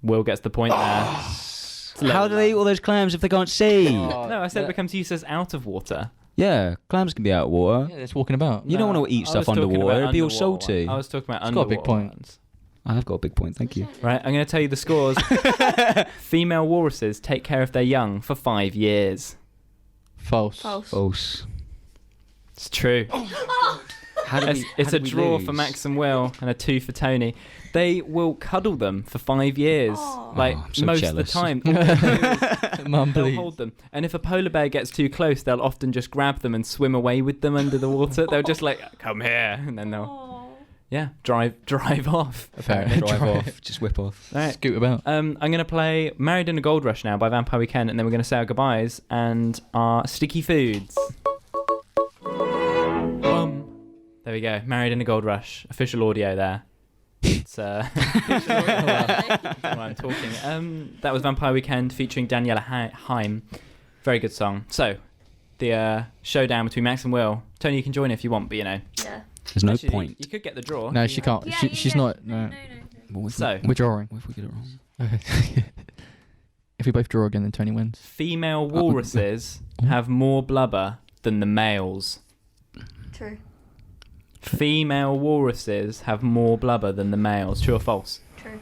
Will gets the point there. How do they eat all those clams if they can't see? No, I said it becomes useless out of water. Yeah, clams can be out of water. Yeah, it's walking about. You don't No, want to eat I stuff was talking underwater. about It'd be all underwater salty. ones. I was talking about It's got a underwater big point. ones. I have got a big point. Thank you. Right, I'm going to tell you the scores. Female walruses take care of their young for 5 years. False. False. False. It's true. How do It's a draw for Max and Will and a 2 for Tony. They will cuddle them for 5 years. Aw. Like, Oh, I'm so most jealous. of the time. All they do is Mum, they'll please. hold them. And if a polar bear gets too close, they'll often just grab them and swim away with them under the water. They'll just like, come here. And then they'll, Aw. yeah, drive off, apparently. Drive off. Just whip off. All right. Scoot about. I'm going to play Married in a Gold Rush now by Vampire Weekend, and then we're going to say our goodbyes and our sticky foods. There we go. Married in a Gold Rush. Official audio there. It's official audio. While I'm talking. That was Vampire Weekend featuring Daniela Haim. Very good song. So, the showdown between Max and Will. Tony, you can join if you want, but you know. Yeah. There's no Actually, point. You could get the draw. No, she can't. Yeah, She's yeah. not. No. No. What if So, We're drawing. what if we get it wrong? Okay. If we both draw again, then Tony wins. female walruses have more blubber than the males. True. Female walruses have more blubber than the males. True or false? True.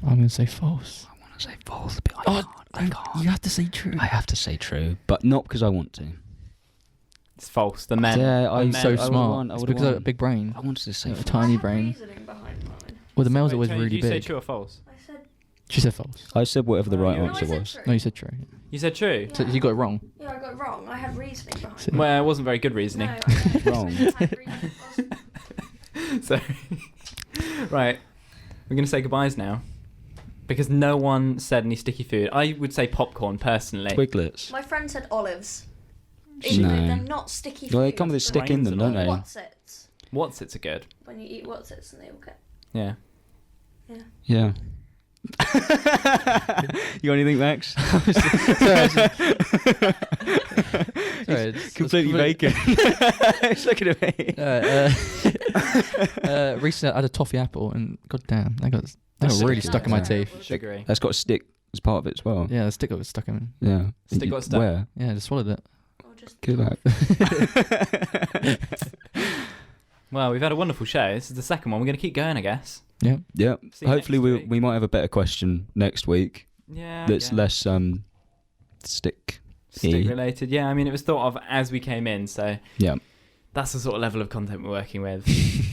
I'm going to say false. I want to say false, but I can't. You have to say true. I have to say true, but not because I want to. It's false. The men. Yeah, the I'm men- so would've smart. won, I It's would've because of a won. big brain. I wanted to say A false. tiny I had brain. reasoning behind mine. Well, the male's Wait, always Tony, really did you say big. true or false? I said. She said false. I said whatever the right No, I answer said was. true. No, you said true. You said true. So you got it wrong. Yeah, I got it wrong. I had reasoning behind So- it. Well, it wasn't very good reasoning. No, I had Wrong. reasoning. I had reasoning. So, right, we're going to say goodbyes now. Because no one said any sticky food. I would say popcorn, personally. Twiglets. My friend said olives. No. Even though they're not sticky food. Well, they come with a stick in them, don't they? What's it? What's-its are good. When you eat what's it and they all get. Yeah. Yeah. Yeah. You got anything, Max? Sorry, it's Completely vacant. It's looking at me. Recently, I had a toffee apple, and goddamn, they got That's really so stuck in my good. teeth. Sugary. That's got to stick as part of it as well. Yeah, the stick got stuck in. Yeah. Stick got stuck? Where? Yeah, I just swallowed it. Or just Good luck. Well, we've had a wonderful show. This is the second one. We're going to keep going, I guess. Yeah. Yeah. See you Hopefully next week. we might have a better question next week. Yeah. That's yeah. less stick. Stick related. Yeah, I mean, it was thought of as we came in, so Yeah. that's the sort of level of content we're working with.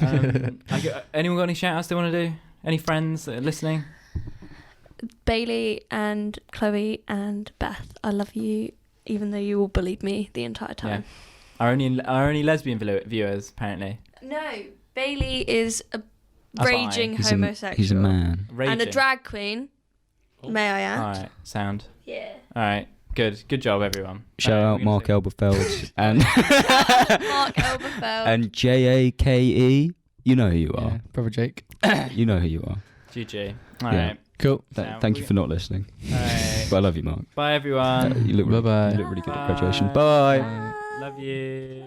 Anyone got any shout outs they want to do? Any friends that are listening? Bailey and Chloe and Beth, I love you, even though you all bullied me the entire time. Our only lesbian viewers, apparently. No, Bailey is a bi. raging homosexual. He's a man. Raging. And a drag queen, may I add. Alright, sound. Yeah. Alright, good job, everyone. Shout out Mark Elberfeld and Mark Elberfeld. and Jake. You know who you Yeah, are. brother Jake. You know who you are. GG. Alright. Cool. Sound. Thank you for not listening. Alright. But I love you, Mark. Bye, everyone. You look Bye-bye. you look really good at Bye. graduation. Bye. Love you.